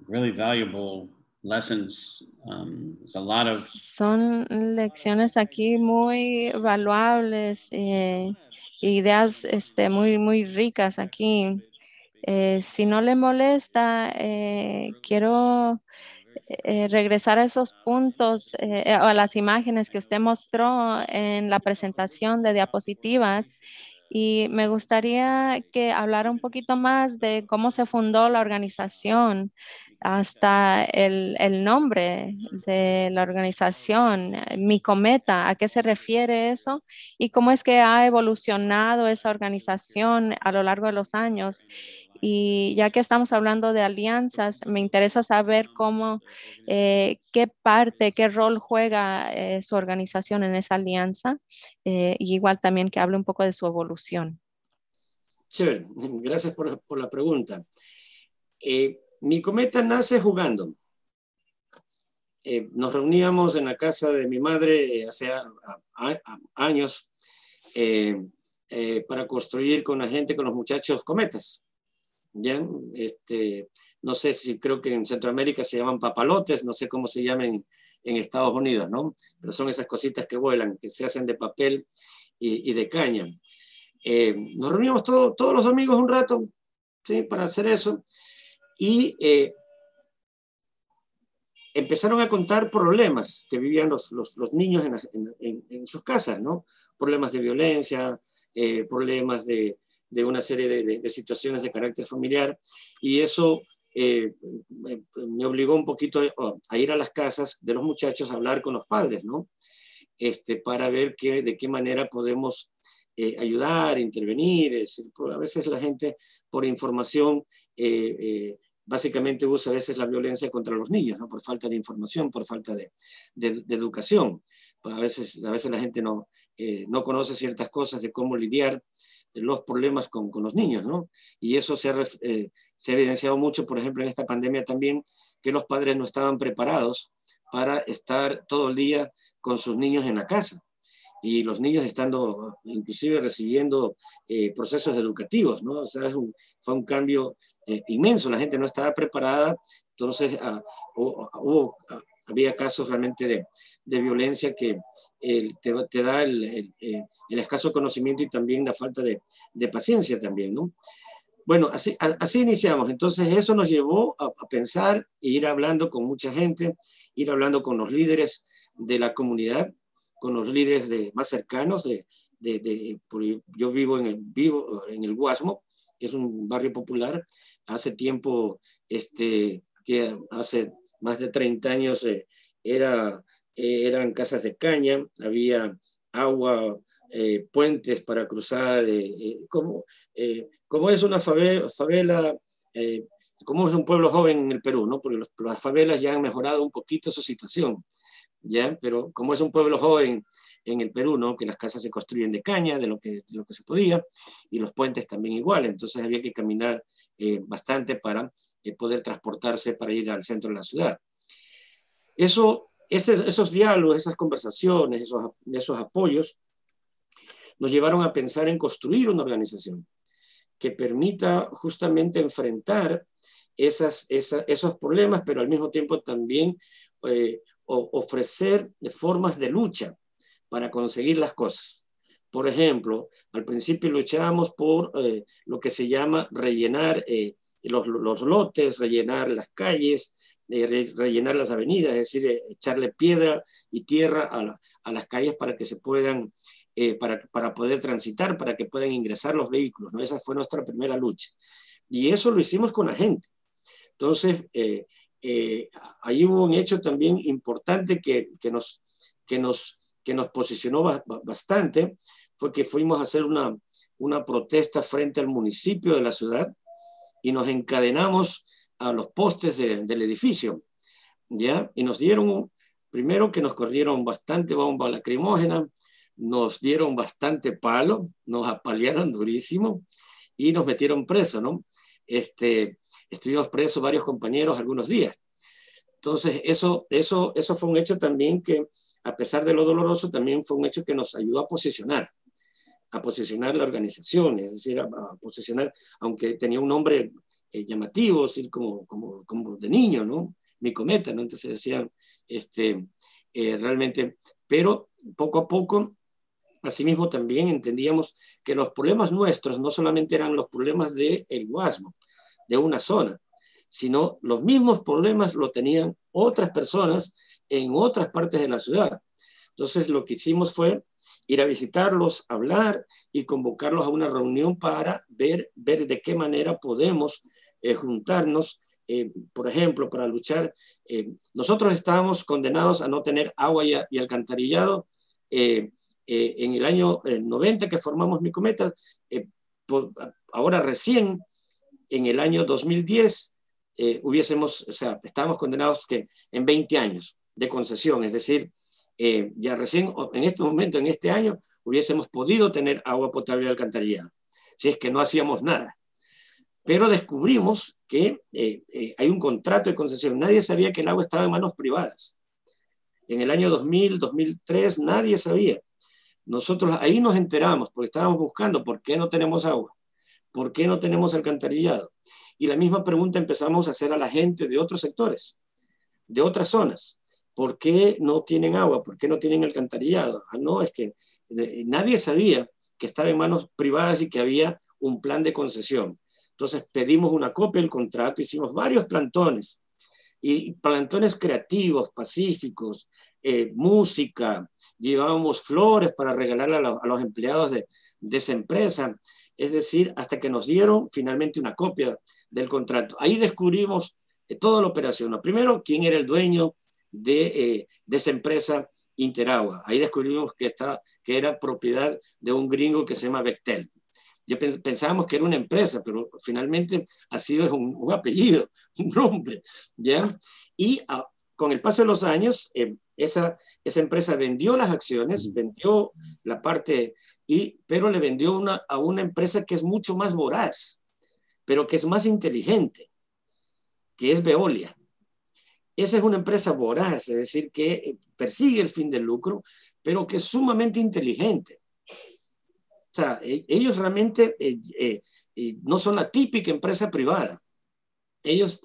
Really valuable lessons. There's a lot of... Son lecciones aquí muy valuables, ideas muy, muy ricas aquí. Si no le molesta, quiero regresar a esos puntos o a las imágenes que usted mostró en la presentación de diapositivas. Y me gustaría que hablara un poquito más de cómo se fundó la organización, hasta el nombre de la organización, Mi Cometa, ¿a qué se refiere eso? Y cómo es que ha evolucionado esa organización a lo largo de los años. Y ya que estamos hablando de alianzas, me interesa saber cómo, qué parte, qué rol juega su organización en esa alianza, y igual también que hable un poco de su evolución. Chévere, gracias por la pregunta. Mi Cometa nace jugando. Nos reuníamos en la casa de mi madre hace años para construir con la gente, con los muchachos, cometas. ¿Ya? No sé si creo que en Centroamérica se llaman papalotes, no sé cómo se llaman en Estados Unidos, ¿no? Pero son esas cositas que vuelan, que se hacen de papel y de caña. Nos reuníamos todos los domingos un rato, ¿sí? Para hacer eso. Y empezaron a contar problemas que vivían los niños en sus casas, ¿no? Problemas de violencia, problemas de una serie de situaciones de carácter familiar, y eso me obligó un poquito a ir a las casas de los muchachos a hablar con los padres, ¿no? Para ver de qué manera podemos ayudar, intervenir. A veces la gente, por información, básicamente usa a veces la violencia contra los niños, ¿no? Por falta de información, por falta de educación. A veces la gente no conoce ciertas cosas de cómo lidiar los problemas con los niños, ¿no? Y eso se ha evidenciado mucho, por ejemplo, en esta pandemia también, que los padres no estaban preparados para estar todo el día con sus niños en la casa. Y los niños estando, inclusive recibiendo procesos educativos, ¿no? O sea, fue un cambio inmenso, la gente no estaba preparada, entonces había casos realmente de violencia que te da el escaso conocimiento y también la falta de paciencia también, ¿no? Bueno, así iniciamos. Entonces eso nos llevó a pensar e ir hablando con mucha gente, ir hablando con los líderes de la comunidad, con los líderes más cercanos. Yo vivo en el Guasmo, que es un barrio popular. Hace tiempo, que hace más de 30 años, eran casas de caña, había agua, puentes para cruzar, como es una favela, como es un pueblo joven en el Perú, ¿no? Porque las favelas ya han mejorado un poquito su situación, ¿ya? Pero como es un pueblo joven en el Perú, ¿no? Que las casas se construyen de caña, de lo que se podía, y los puentes también igual, entonces había que caminar bastante para poder transportarse para ir al centro de la ciudad. Esos diálogos, esas conversaciones, esos apoyos, nos llevaron a pensar en construir una organización que permita justamente enfrentar esos problemas, pero al mismo tiempo también ofrecer formas de lucha para conseguir las cosas. Por ejemplo, al principio luchábamos por lo que se llama rellenar los lotes, rellenar las calles, rellenar las avenidas, es decir, echarle piedra y tierra a las calles para que se puedan, para poder transitar, para que puedan ingresar los vehículos, ¿no? Esa fue nuestra primera lucha. Y eso lo hicimos con la gente. Entonces, ahí hubo un hecho también importante que nos posicionó bastante, fue que fuimos a hacer una protesta frente al municipio de la ciudad y nos encadenamos a los postes del edificio, ¿ya? Y nos dieron, primero que nos corrieron bastante bomba lacrimógena, nos dieron bastante palo, nos apalearon durísimo y nos metieron preso, ¿no? Estuvimos presos varios compañeros algunos días. Entonces, eso fue un hecho también que, a pesar de lo doloroso, también fue un hecho que nos ayudó a posicionar la organización, es decir, a posicionar, aunque tenía un nombre llamativo, es decir, como de niño, ¿no? Mi Cometa, ¿no? Entonces decían, realmente, pero poco a poco, asimismo también entendíamos que los problemas nuestros no solamente eran los problemas del Guasmo, de una zona, sino los mismos problemas lo tenían otras personas en otras partes de la ciudad. Entonces lo que hicimos fue ir a visitarlos, hablar y convocarlos a una reunión para ver de qué manera podemos juntarnos por ejemplo, para luchar, nosotros estábamos condenados a no tener agua y alcantarillado. En el año 90 que formamos Micometa, ahora recién en el año 2010 estábamos condenados que en 20 años de concesión, es decir, ya recién en este momento, en este año, hubiésemos podido tener agua potable y alcantarillado, si es que no hacíamos nada. Pero descubrimos que hay un contrato de concesión. Nadie sabía que el agua estaba en manos privadas. En el año 2000, 2003, nadie sabía. Nosotros ahí nos enteramos, porque estábamos buscando por qué no tenemos agua, por qué no tenemos alcantarillado. Y la misma pregunta empezamos a hacer a la gente de otros sectores, de otras zonas. ¿Por qué no tienen agua? ¿Por qué no tienen alcantarillado? No, es que nadie sabía que estaba en manos privadas y que había un plan de concesión. Entonces pedimos una copia del contrato, hicimos varios plantones, y plantones creativos, pacíficos, música, llevábamos flores para regalar a los empleados de esa empresa, es decir, hasta que nos dieron finalmente una copia del contrato. Ahí descubrimos toda la operación. ¿No? Primero, quién era el dueño de esa empresa Interagua. Ahí descubrimos que era propiedad de un gringo que se llama Bechtel. Pensábamos que era una empresa, pero finalmente ha sido un apellido, un nombre, ¿ya? Y con el paso de los años, esa empresa vendió las acciones, vendió la parte, pero le vendió a una empresa que es mucho más voraz, pero que es más inteligente, que es Veolia. Esa es una empresa voraz, es decir, que persigue el fin del lucro, pero que es sumamente inteligente. O sea, ellos realmente no son la típica empresa privada. Ellos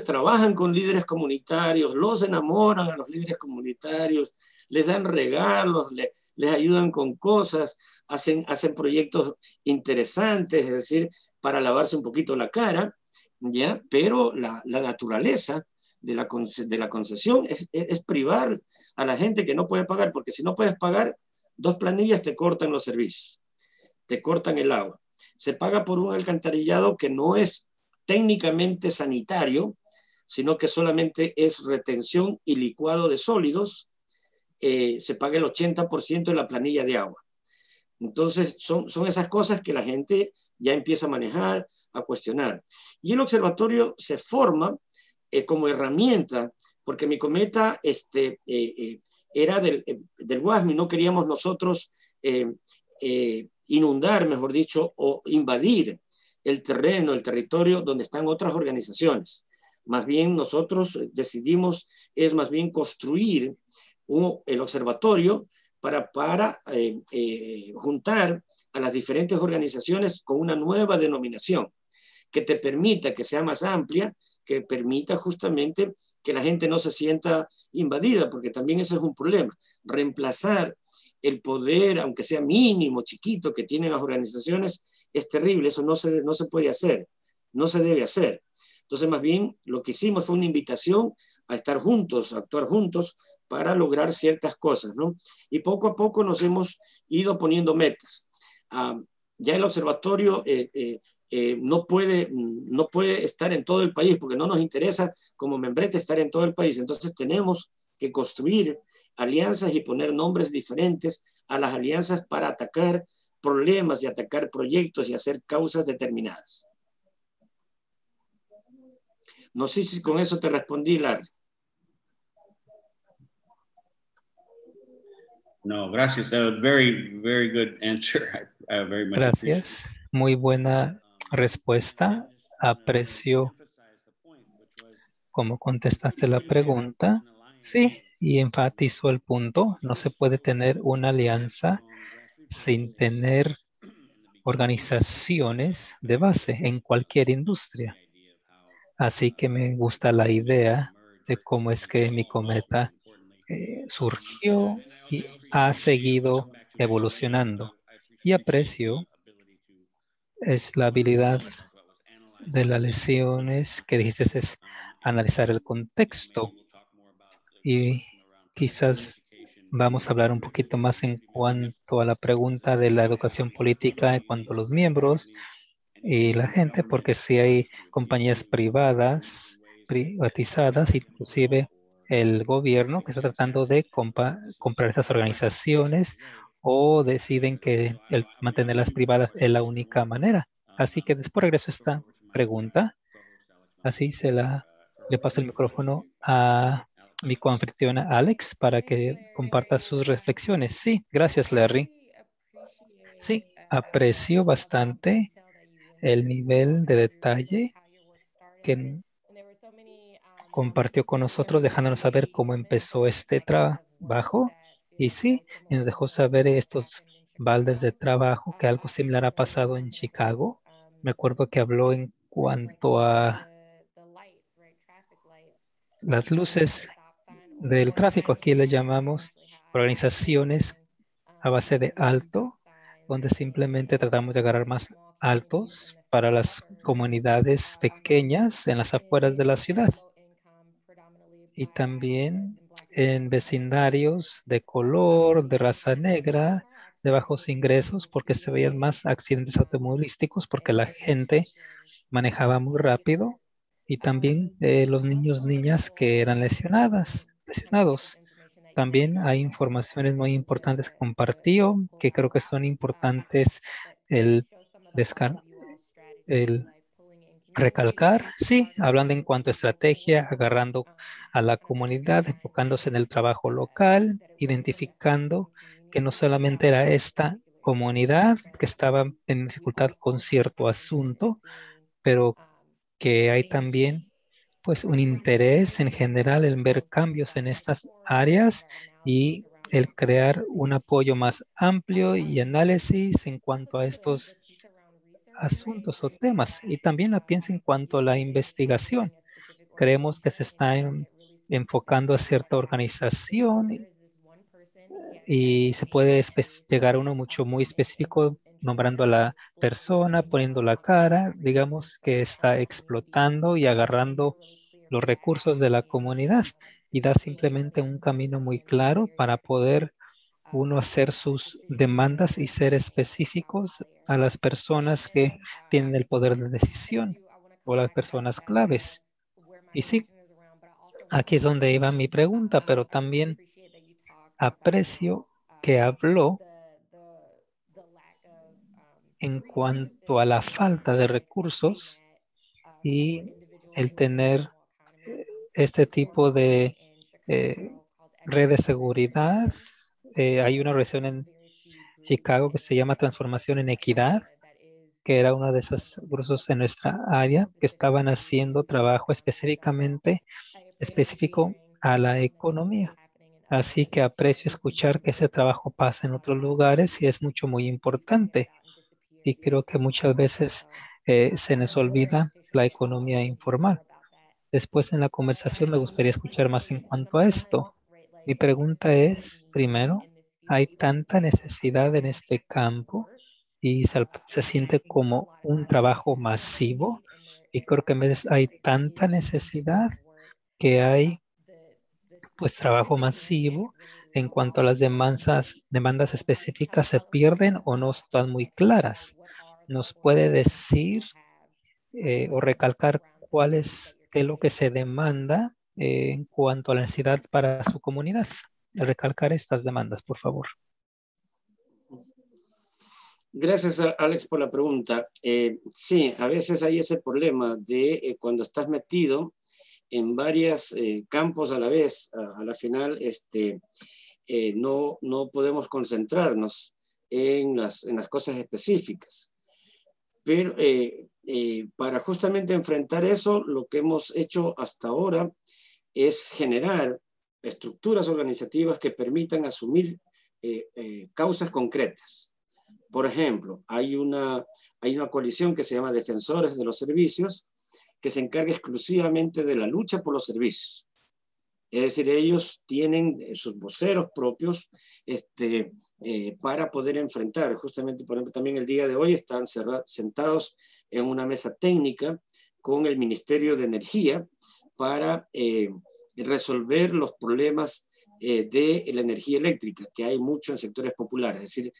trabajan con líderes comunitarios, los enamoran a los líderes comunitarios, les dan regalos, les ayudan con cosas, hacen proyectos interesantes, es decir, para lavarse un poquito la cara, ¿ya? Pero la naturaleza de la concesión es privar a la gente que no puede pagar, porque si no puedes pagar, 2 planillas te cortan los servicios, te cortan el agua. Se paga por un alcantarillado que no es técnicamente sanitario, sino que solamente es retención y licuado de sólidos. Se paga el 80% de la planilla de agua. Entonces, son esas cosas que la gente ya empieza a manejar, a cuestionar. Y el observatorio se forma como herramienta, porque Micometa era del WASMI, no queríamos nosotros inundar, mejor dicho, o invadir el terreno, el territorio donde están otras organizaciones. Más bien nosotros decidimos, más bien construir el observatorio para juntar a las diferentes organizaciones con una nueva denominación que te permita que sea más amplia, que permita justamente que la gente no se sienta invadida, porque también ese es un problema. Reemplazar el poder, aunque sea mínimo, chiquito, que tienen las organizaciones, es terrible. Eso no se puede hacer, no se debe hacer. Entonces, más bien, lo que hicimos fue una invitación a estar juntos, a actuar juntos para lograr ciertas cosas, ¿no? Y poco a poco nos hemos ido poniendo metas. Ya el observatorio no puede estar en todo el país, porque no nos interesa como membrete estar en todo el país. Entonces tenemos que construir alianzas y poner nombres diferentes a las alianzas para atacar problemas y atacar proyectos y hacer causas determinadas. No sé si con eso te respondí, Lar. No, gracias. That was very, very good answer. I very much Gracias. Muy buena respuesta. Aprecio cómo contestaste la pregunta. Sí, y enfatizó el punto. No se puede tener una alianza sin tener organizaciones de base en cualquier industria. Así que me gusta la idea de cómo es que Micometa surgió y ha seguido evolucionando. Y aprecio es la habilidad de las lecciones que dijiste, es analizar el contexto. Y quizás vamos a hablar un poquito más en cuanto a la pregunta de la educación política, en cuanto a los miembros y la gente, porque si hay compañías privatizadas, inclusive el gobierno que está tratando de comprar estas organizaciones o deciden que el mantenerlas privadas es la única manera. Así que después regreso a esta pregunta. Así le paso el micrófono a mi coanfitriona Alex para que comparta sus reflexiones. Sí, gracias, Larry. Sí, aprecio bastante el nivel de detalle que compartió con nosotros, dejándonos saber cómo empezó este trabajo. Y sí, y nos dejó saber estos baldes de trabajo, que algo similar ha pasado en Chicago. Me acuerdo que habló en cuanto a las luces del tráfico. Aquí le llamamos organizaciones a base de alto, donde simplemente tratamos de agarrar más altos para las comunidades pequeñas en las afueras de la ciudad. Y también en vecindarios de color, de raza negra, de bajos ingresos, porque se veían más accidentes automovilísticos, porque la gente manejaba muy rápido, y también los niños, niñas que eran lesionados. También hay informaciones muy importantes que compartió, que creo que son importantes el, el recalcar, sí, hablando en cuanto a estrategia, agarrando a la comunidad, enfocándose en el trabajo local, identificando que no solamente era esta comunidad que estaba en dificultad con cierto asunto, pero que hay también pues un interés en general en ver cambios en estas áreas y el crear un apoyo más amplio y análisis en cuanto a estos asuntos o temas. Y también la piensa en cuanto a la investigación. Creemos que se está enfocando a cierta organización y se puede llegar a uno mucho muy específico, nombrando a la persona, poniendo la cara, digamos que está explotando y agarrando los recursos de la comunidad, y da simplemente un camino muy claro para poder uno hacer sus demandas y ser específicos a las personas que tienen el poder de decisión o las personas claves. Y sí, aquí es donde iba mi pregunta, pero también aprecio que habló en cuanto a la falta de recursos y el tener este tipo de red de seguridad. Hay una organización en Chicago que se llama Transformación en Equidad, que era uno de esos grupos en nuestra área que estaban haciendo trabajo específico a la economía. Así que aprecio escuchar que ese trabajo pasa en otros lugares y es muy importante. Y creo que muchas veces se nos olvida la economía informal. Después en la conversación me gustaría escuchar más en cuanto a esto. Mi pregunta es, primero, ¿hay tanta necesidad en este campo y se siente como un trabajo masivo? Y creo que en vez hay tanta necesidad que hay pues trabajo masivo en cuanto a las demandas específicas se pierden o no están muy claras. ¿Nos puede decir o recalcar qué es lo que se demanda en cuanto a la necesidad para su comunidad? Recalcar estas demandas, por favor. Gracias, Alex, por la pregunta. Sí, a veces hay ese problema de cuando estás metido en varios campos a la vez, a la final no podemos concentrarnos en las cosas específicas. Pero para justamente enfrentar eso, lo que hemos hecho hasta ahora es generar estructuras organizativas que permitan asumir causas concretas. Por ejemplo, hay una coalición que se llama Defensores de los Servicios, que se encarga exclusivamente de la lucha por los servicios. Es decir, ellos tienen sus voceros propios para poder enfrentar. Justamente, por ejemplo, también el día de hoy están sentados en una mesa técnica con el Ministerio de Energía para resolver los problemas de la energía eléctrica, que hay mucho en sectores populares. Es decir,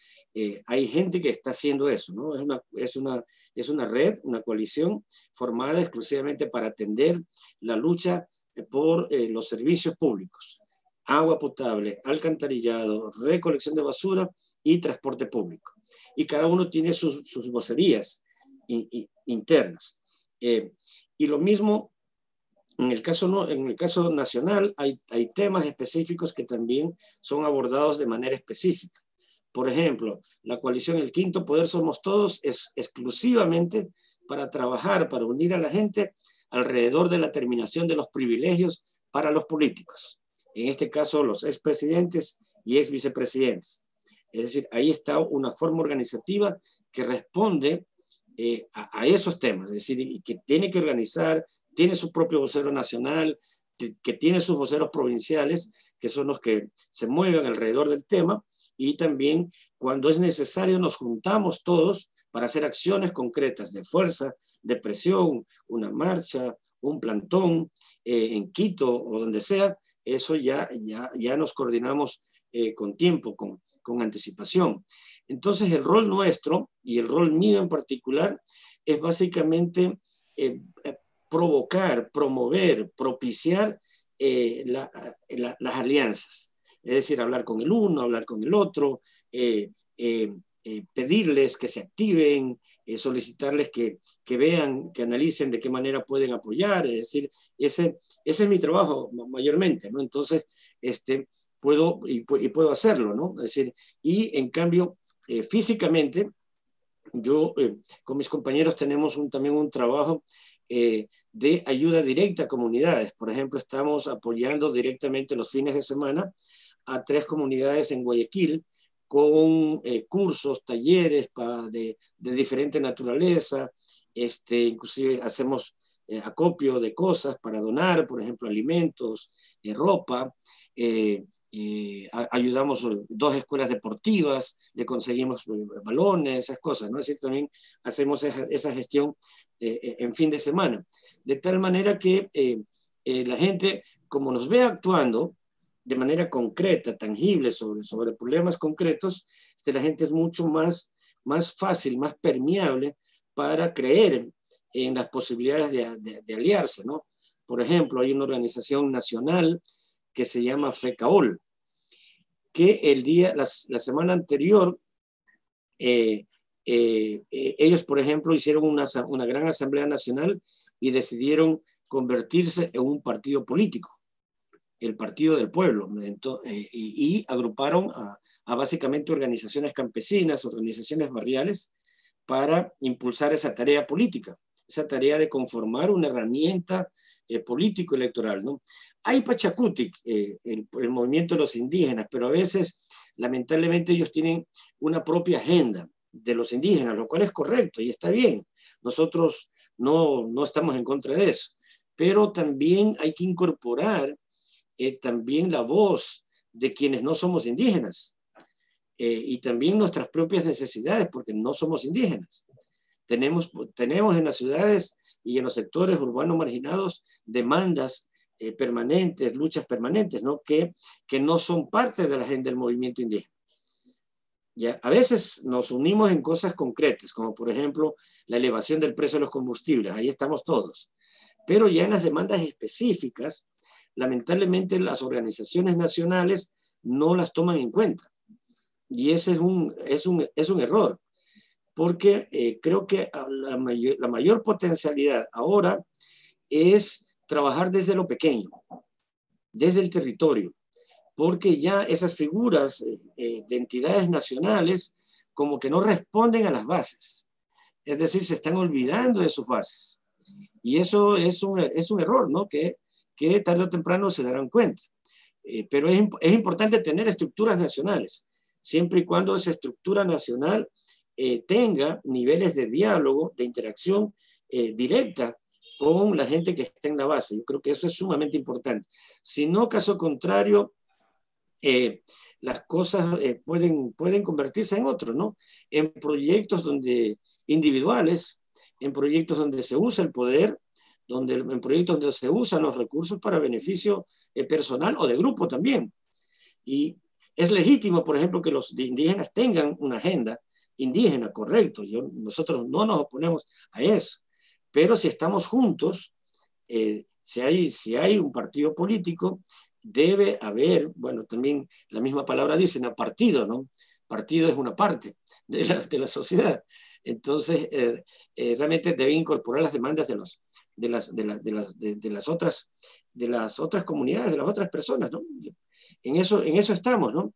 hay gente que está haciendo eso, ¿no? Es una red, una coalición formada exclusivamente para atender la lucha por los servicios públicos. Agua potable, alcantarillado, recolección de basura y transporte público. Y cada uno tiene sus vocerías internas. Y lo mismo, en el caso nacional, hay temas específicos que también son abordados de manera específica. Por ejemplo, la coalición El Quinto Poder Somos Todos es exclusivamente para trabajar, para unir a la gente alrededor de la terminación de los privilegios para los políticos. En este caso, los expresidentes y exvicepresidentes. Es decir, ahí está una forma organizativa que responde a esos temas. Es decir, que tiene que organizar, tiene su propio vocero nacional, que tiene sus voceros provinciales, que son los que se mueven alrededor del tema, y también cuando es necesario nos juntamos todos para hacer acciones concretas de fuerza, de presión, una marcha, un plantón en Quito o donde sea. Eso ya nos coordinamos con tiempo, con anticipación. Entonces el rol nuestro, y el rol mío en particular, es básicamente provocar, promover, propiciar las alianzas. Es decir, hablar con el uno, hablar con el otro, pedirles que se activen, solicitarles que vean, que analicen de qué manera pueden apoyar. Es decir, ese es mi trabajo mayormente, ¿no? Entonces, puedo hacerlo, ¿no? Es decir, y en cambio, físicamente, yo con mis compañeros tenemos también un trabajo de ayuda directa a comunidades. Por ejemplo, estamos apoyando directamente los fines de semana a 3 comunidades en Guayaquil con cursos, talleres de diferente naturaleza. Inclusive hacemos acopio de cosas para donar, por ejemplo, alimentos, ropa. Ayudamos 2 escuelas deportivas, le conseguimos balones, esas cosas, ¿no? Es decir, también hacemos esa gestión en fin de semana. De tal manera que la gente, como nos ve actuando de manera concreta, tangible, sobre problemas concretos, la gente es mucho más fácil, más permeable para creer en las posibilidades de aliarse, ¿no? Por ejemplo, hay una organización nacional que se llama FECAOL, que la semana anterior, ellos, por ejemplo, hicieron una gran asamblea nacional y decidieron convertirse en un partido político, el Partido del Pueblo. Y agruparon a básicamente organizaciones campesinas, organizaciones barriales, para impulsar esa tarea política, esa tarea de conformar una herramienta político-electoral, ¿no? Hay Pachacutic, el movimiento de los indígenas, pero a veces, lamentablemente, ellos tienen una propia agenda de los indígenas, lo cual es correcto y está bien. Nosotros no estamos en contra de eso, pero también hay que incorporar también la voz de quienes no somos indígenas y también nuestras propias necesidades, porque no somos indígenas. Tenemos en las ciudades y en los sectores urbanos marginados demandas permanentes, luchas permanentes, ¿no? Que no son parte de la agenda del movimiento indígena. ¿Ya? A veces nos unimos en cosas concretas, como por ejemplo la elevación del precio de los combustibles, ahí estamos todos. Pero ya en las demandas específicas, lamentablemente las organizaciones nacionales no las toman en cuenta. Y ese es un error, porque creo que la mayor potencialidad ahora es trabajar desde lo pequeño, desde el territorio, porque ya esas figuras de entidades nacionales como que no responden a las bases, es decir, se están olvidando de sus bases. Y eso es un error, ¿no? Que tarde o temprano se darán cuenta. Pero es importante tener estructuras nacionales, siempre y cuando esa estructura nacional tenga niveles de diálogo, de interacción directa con la gente que está en la base. Yo creo que eso es sumamente importante. Si no, caso contrario, las cosas pueden convertirse en otro, ¿no? En proyectos individuales, en proyectos donde se usa el poder, en proyectos donde se usan los recursos para beneficio personal o de grupo también. Y es legítimo, por ejemplo, que los indígenas tengan una agenda indígena, correcto. Nosotros no nos oponemos a eso. Pero si estamos juntos, si hay un partido político, debe haber, bueno, también la misma palabra dice, ¿no? Partido, ¿no? Partido es una parte de la sociedad. Entonces, realmente debe incorporar las demandas de las otras comunidades, de las otras personas, ¿no? En eso estamos, ¿no?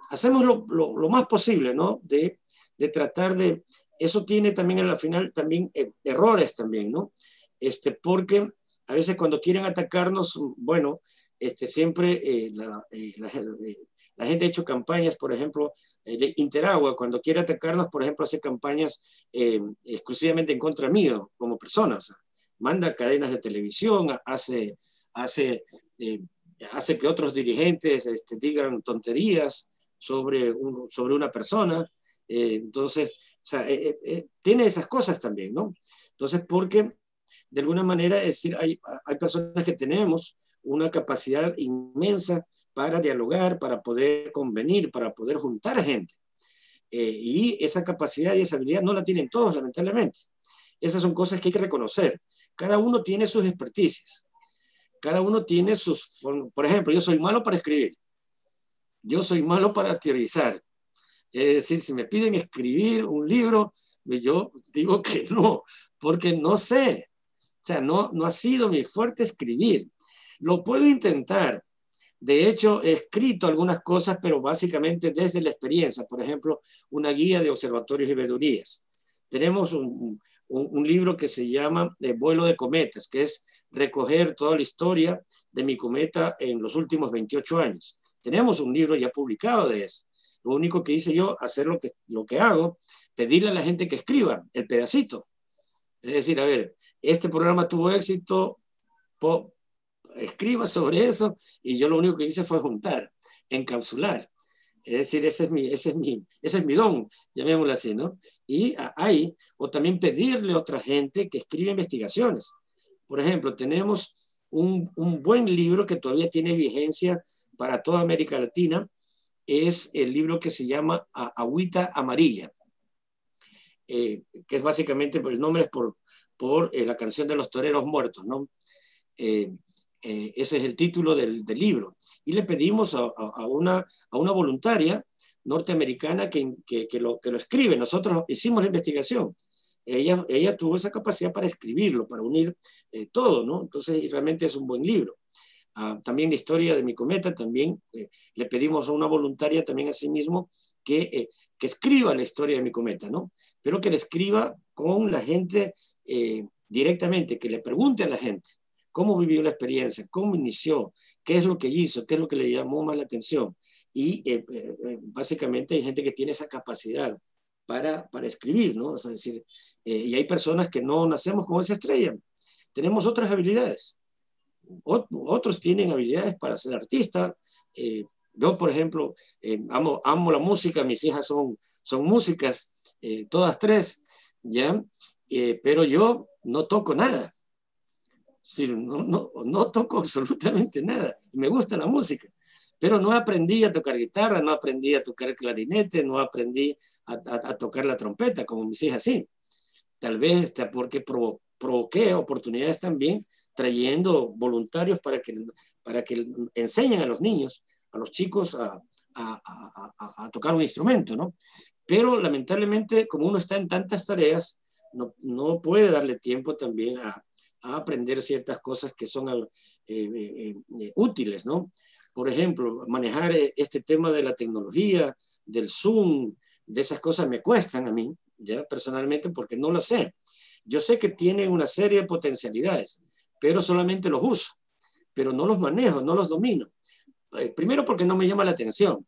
Hacemos lo más posible, ¿no? De tratar de... Eso tiene también al final también errores también, ¿no? Porque a veces cuando quieren atacarnos, bueno, siempre la gente ha hecho campañas, por ejemplo, de Interagua, cuando quiere atacarnos, por ejemplo, hace campañas exclusivamente en contra mío, como persona. O sea, manda cadenas de televisión, hace que otros dirigentes digan tonterías sobre una persona. Entonces, o sea, tiene esas cosas también, ¿no? Entonces, porque de alguna manera, es decir, hay personas que tenemos una capacidad inmensa para dialogar, para poder convenir, para poder juntar gente. Y esa capacidad y esa habilidad no la tienen todos, lamentablemente. Esas son cosas que hay que reconocer. Cada uno tiene sus experticias. Cada uno tiene sus... Por ejemplo, yo soy malo para escribir. Yo soy malo para teorizar. Es decir, si me piden escribir un libro, yo digo que no, porque no sé. O sea, no ha sido mi fuerte escribir. Lo puedo intentar. De hecho, he escrito algunas cosas, pero básicamente desde la experiencia. Por ejemplo, una guía de observatorios y veedurías. Tenemos un libro que se llama Vuelo de cometas, que es recoger toda la historia de mi cometa en los últimos 28 años. Tenemos un libro ya publicado de eso. Lo único que hice yo, hacer lo que hago, pedirle a la gente que escriba el pedacito. Es decir, a ver, este programa tuvo éxito, escriba sobre eso, y yo lo único que hice fue juntar, encapsular. Es decir, ese es mi don, llamémoslo así, ¿no? Y o también pedirle a otra gente que escriba investigaciones. Por ejemplo, tenemos un buen libro que todavía tiene vigencia para toda América Latina, es el libro que se llama Agüita Amarilla, que es básicamente, el nombre es por la canción de los toreros muertos, ¿no? Ese es el título del libro. Y le pedimos a una voluntaria norteamericana que lo escribe. Nosotros hicimos la investigación. Ella tuvo esa capacidad para escribirlo, para unir todo, ¿no? Entonces, realmente es un buen libro. También la historia de mi cometa, también le pedimos a una voluntaria también a sí mismo que escriba la historia de mi cometa, ¿no? Pero que la escriba con la gente directamente, que le pregunte a la gente cómo vivió la experiencia, cómo inició, qué es lo que hizo, qué es lo que le llamó más la atención. Y básicamente hay gente que tiene esa capacidad para escribir, ¿no? O sea, es decir, y hay personas que no nacemos con esa estrella, tenemos otras habilidades. Otros tienen habilidades para ser artista. Yo, por ejemplo, amo la música, mis hijas son músicas, todas tres, ¿ya? Pero yo no toco nada. Sí, no toco absolutamente nada. Me gusta la música, pero no aprendí a tocar guitarra, no aprendí a tocar clarinete, no aprendí a tocar la trompeta, como mis hijas sí. Tal vez porque provoqué oportunidades también, trayendo voluntarios para que enseñen a los niños, a los chicos a tocar un instrumento, ¿no? Pero lamentablemente, como uno está en tantas tareas, no puede darle tiempo también a aprender ciertas cosas que son útiles, ¿no? Por ejemplo, manejar este tema de la tecnología, del Zoom, de esas cosas me cuestan a mí, ya personalmente, porque no lo sé. Yo sé que tienen una serie de potencialidades, pero solamente los uso, pero no los manejo, no los domino. Primero porque no me llama la atención,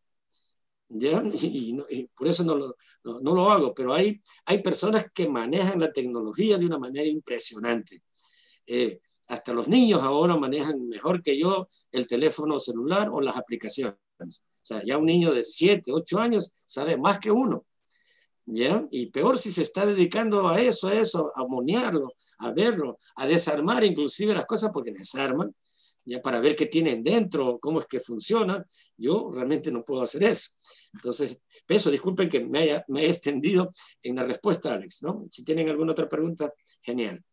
¿ya? Y por eso no lo hago, pero hay personas que manejan la tecnología de una manera impresionante. Hasta los niños ahora manejan mejor que yo el teléfono celular o las aplicaciones. O sea, ya un niño de 7, 8 años sabe más que uno, ¿ya? Y peor si se está dedicando a eso, a monearlo, a verlo, a desarmar inclusive las cosas porque desarman. ya para ver qué tienen dentro, cómo es que funciona. Yo realmente no puedo hacer eso. Entonces, eso, disculpen que me haya extendido en la respuesta, Alex, ¿no? Si tienen alguna otra pregunta, genial.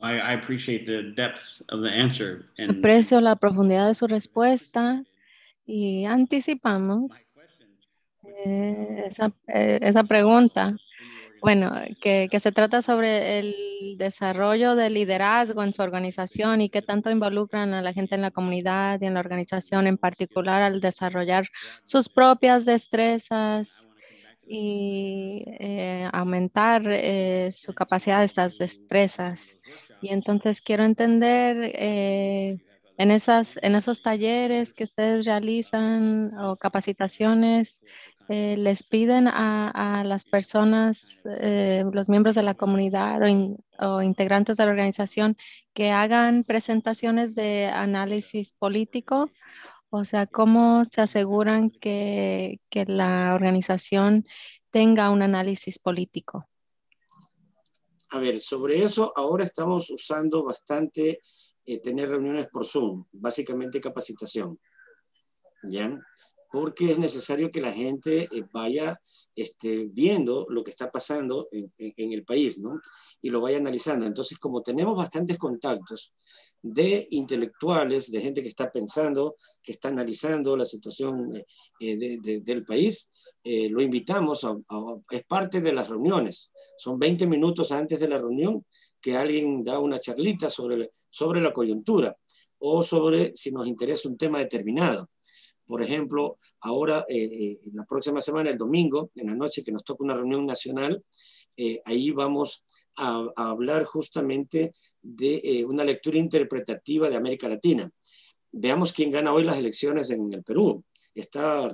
I appreciate the depth of the answer. Aprecio la profundidad de su respuesta y anticipamos esa pregunta. Bueno, que se trata sobre el desarrollo de liderazgo en su organización y qué tanto involucran a la gente en la comunidad y en la organización, en particular al desarrollar sus propias destrezas y aumentar su capacidad de estas destrezas. Y entonces quiero entender en esos talleres que ustedes realizan o capacitaciones, les piden a las personas, los miembros de la comunidad o integrantes de la organización que hagan presentaciones de análisis político. O sea, ¿cómo se aseguran que la organización tenga un análisis político? A ver, sobre eso ahora estamos usando bastante tener reuniones por Zoom, básicamente capacitación, ¿ya? Porque es necesario que la gente vaya viendo lo que está pasando en el país, ¿no? Y lo vaya analizando. Entonces, como tenemos bastantes contactos de intelectuales, de gente que está pensando, que está analizando la situación del país, lo invitamos, es parte de las reuniones. Son 20 minutos antes de la reunión que alguien da una charlita sobre la coyuntura o sobre si nos interesa un tema determinado. Por ejemplo, ahora, la próxima semana, el domingo, en la noche que nos toca una reunión nacional, ahí vamos a hablar justamente de una lectura interpretativa de América Latina. Veamos quién gana hoy las elecciones en el Perú. Está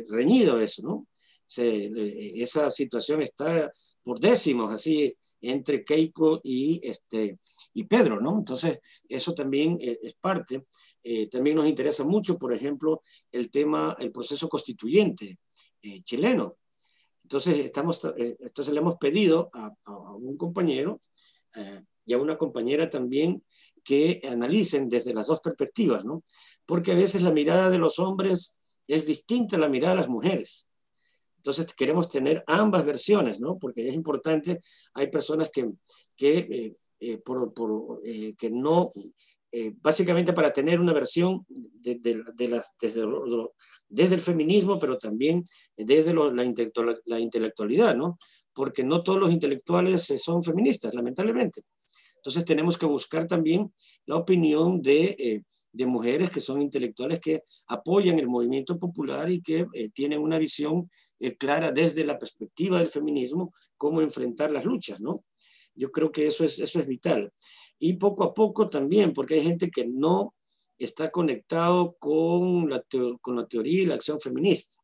reñido eso, ¿no? Esa situación está por décimos, así, entre Keiko y Pedro, ¿no? Entonces, eso también es parte. También nos interesa mucho, por ejemplo, el proceso constituyente chileno. Entonces, le hemos pedido a un compañero y a una compañera también que analicen desde las dos perspectivas, ¿no? Porque a veces la mirada de los hombres es distinta a la mirada de las mujeres. Entonces queremos tener ambas versiones, ¿no? Porque es importante, hay personas que no, básicamente para tener una versión desde el feminismo, pero también desde la intelectualidad, ¿no? Porque no todos los intelectuales son feministas, lamentablemente. Entonces tenemos que buscar también la opinión de mujeres que son intelectuales que apoyan el movimiento popular y que tienen una visión clara desde la perspectiva del feminismo, cómo enfrentar las luchas, ¿no? Yo creo que eso es vital. Y poco a poco también, porque hay gente que no está conectado con la teoría y la acción feminista.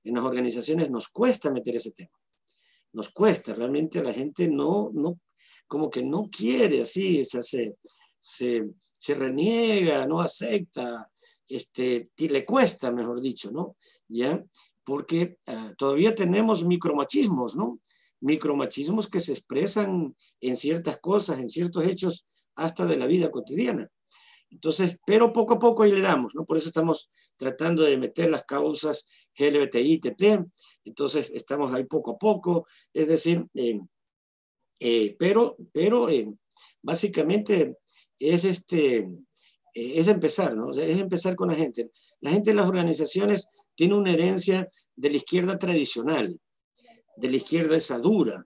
En las organizaciones nos cuesta meter ese tema. Nos cuesta, realmente la gente como que no quiere así, se reniega, no acepta, le cuesta, mejor dicho, ¿no? ¿Ya? Porque todavía tenemos micromachismos, ¿no? Micromachismos que se expresan en ciertas cosas, en ciertos hechos, hasta de la vida cotidiana. Entonces, pero poco a poco ahí le damos, ¿no? Por eso estamos tratando de meter las causas LGBTI, TT, entonces estamos ahí poco a poco, es decir, pero básicamente es empezar, ¿no? O sea, es empezar con la gente. La gente en las organizaciones tiene una herencia de la izquierda tradicional, de la izquierda esa dura,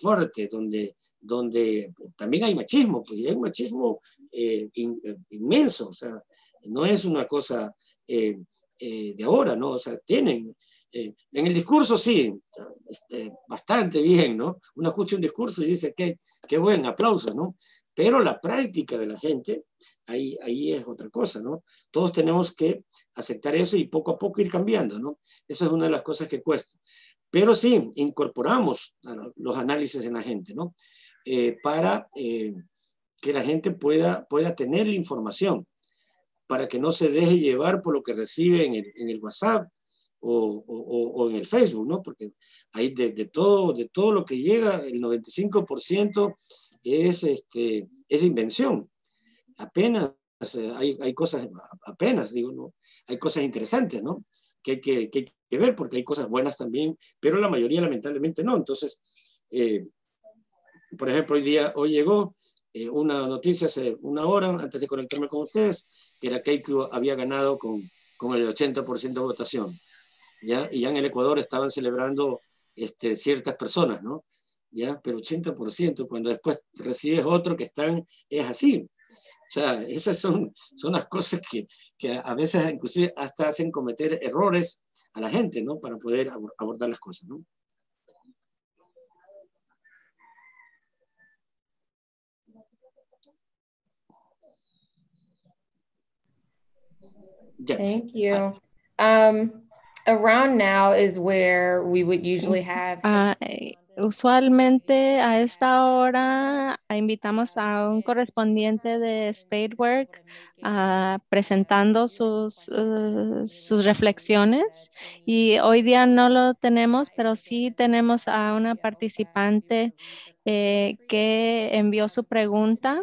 fuerte, donde también hay machismo, pues hay un machismo inmenso, o sea, no es una cosa de ahora, ¿no? O sea, tienen, en el discurso sí, bastante bien, ¿no? Uno escucha un discurso y dice, qué buen, aplausos, ¿no? Pero la práctica de la gente, ahí es otra cosa, ¿no? Todos tenemos que aceptar eso y poco a poco ir cambiando, ¿no? Eso es una de las cosas que cuesta. Pero sí, incorporamos los análisis en la gente, ¿no? Para que la gente pueda tener la información, para que no se deje llevar por lo que recibe en el WhatsApp o en el Facebook, ¿no? Porque hay de todo lo que llega, el 95% es invención. Apenas hay cosas, apenas digo, ¿no? Hay cosas interesantes, ¿no? Que hay que ver, porque hay cosas buenas también, pero la mayoría lamentablemente no. Entonces, por ejemplo, hoy llegó una noticia hace una hora, antes de conectarme con ustedes, que era Keiko había ganado con el 80% de votación, ¿ya? Y ya en el Ecuador estaban celebrando ciertas personas, ¿no? ¿Ya? Pero 80%, cuando después recibes otro que es así. O sea, esas son las cosas que a veces inclusive hasta hacen cometer errores a la gente, ¿no? Para poder abordar las cosas, ¿no? Yeah. Thank you. Around now is where we would usually have usualmente a esta hora invitamos a un correspondiente de Spadework presentando sus reflexiones, y hoy día no lo tenemos, pero sí tenemos a una participante que envió su pregunta.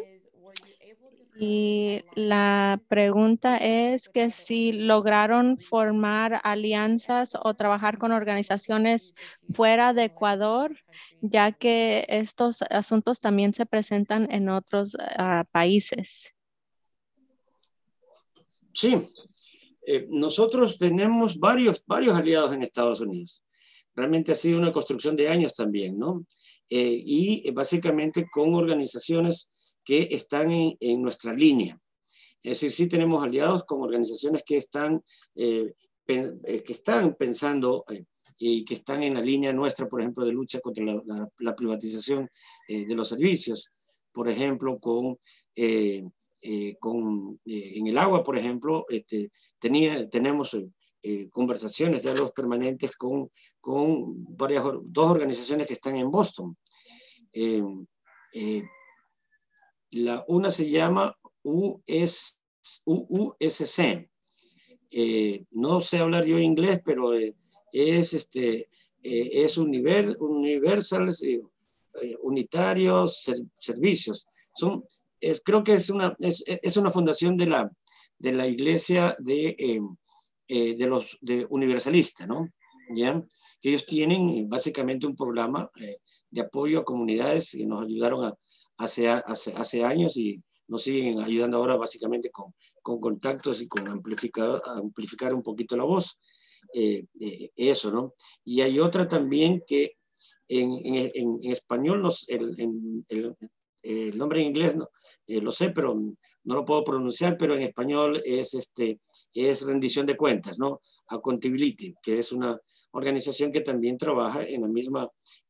Y la pregunta es que si lograron formar alianzas o trabajar con organizaciones fuera de Ecuador, ya que estos asuntos también se presentan en otros países. Sí, nosotros tenemos varios aliados en Estados Unidos. Realmente ha sido una construcción de años también, ¿no? Y básicamente con organizaciones que están en nuestra línea. Es decir, sí tenemos aliados con organizaciones que están pensando y que están en la línea nuestra, por ejemplo, de lucha contra la privatización de los servicios. Por ejemplo, en el agua, por ejemplo, tenemos conversaciones, diálogos permanentes con dos organizaciones que están en Boston. Una se llama UUSC. No sé hablar yo inglés, pero es Universal Unitarios Servicios. Creo que es una fundación de la iglesia de universalista, ¿no? ¿Ya? Que ellos tienen básicamente un programa de apoyo a comunidades que nos ayudaron hace años y nos siguen ayudando ahora básicamente con contactos y con amplificar un poquito la voz. Eso, ¿no? Y hay otra también que en español, el nombre en inglés no, lo sé, pero no lo puedo pronunciar, pero en español es rendición de cuentas, ¿no? Accountability, que es una organización que también trabaja en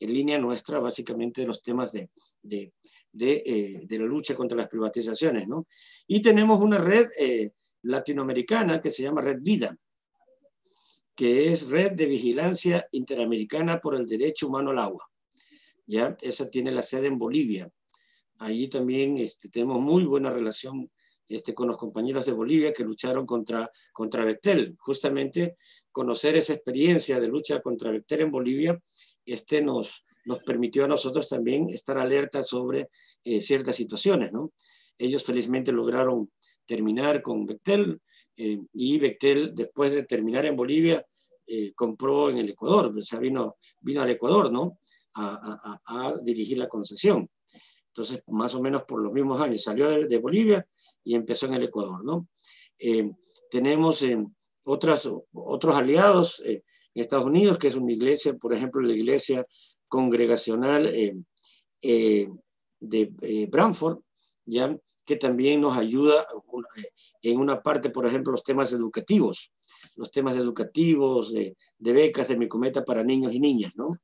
línea nuestra, básicamente de los temas de la lucha contra las privatizaciones, ¿no? Y tenemos una red latinoamericana que se llama Red Vida, que es Red de Vigilancia Interamericana por el Derecho Humano al Agua. ¿Ya? Esa tiene la sede en Bolivia. Allí también tenemos muy buena relación con los compañeros de Bolivia que lucharon contra Bechtel. Justamente conocer esa experiencia de lucha contra Bechtel en Bolivia nos permitió a nosotros también estar alerta sobre ciertas situaciones, ¿no? Ellos felizmente lograron terminar con Bechtel y Bechtel, después de terminar en Bolivia, compró en el Ecuador, o sea, vino al Ecuador, ¿no? A dirigir la concesión. Entonces, más o menos por los mismos años, salió de Bolivia y empezó en el Ecuador, ¿no? Tenemos otros aliados en Estados Unidos, que es una iglesia, por ejemplo, la iglesia congregacional de Branford, ¿ya? Que también nos ayuda en una parte, por ejemplo, los temas educativos de becas de Micometa para niños y niñas, ¿no?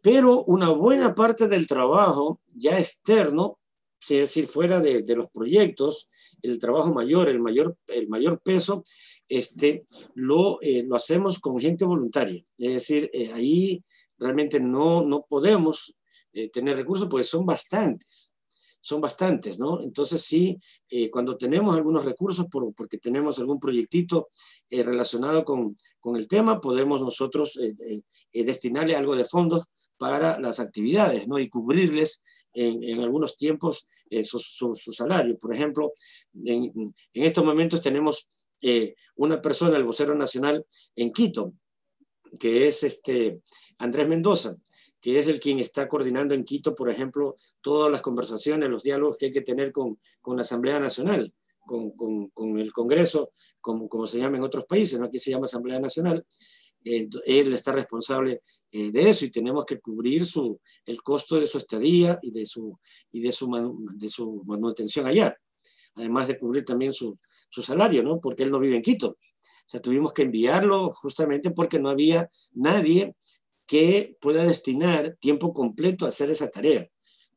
Pero una buena parte del trabajo ya externo, es decir, fuera de los proyectos, el trabajo mayor, el mayor peso, lo hacemos con gente voluntaria. Es decir, ahí realmente no podemos tener recursos porque son bastantes. son bastantes, ¿no? Entonces sí, cuando tenemos algunos recursos, porque tenemos algún proyectito relacionado con el tema, podemos nosotros destinarle algo de fondos para las actividades, ¿no? Y cubrirles en algunos tiempos su salario. Por ejemplo, en estos momentos tenemos una persona, el vocero nacional en Quito, que es Andrés Mendoza, que es el quien está coordinando en Quito, por ejemplo, todas las conversaciones, los diálogos que hay que tener con la Asamblea Nacional, con el Congreso, como se llama en otros países, ¿no? Aquí se llama Asamblea Nacional. Él está responsable de eso y tenemos que cubrir el costo de su estadía y de su manutención allá, además de cubrir también su salario, ¿no? Porque él no vive en Quito. O sea, tuvimos que enviarlo justamente porque no había nadie que pueda destinar tiempo completo a hacer esa tarea,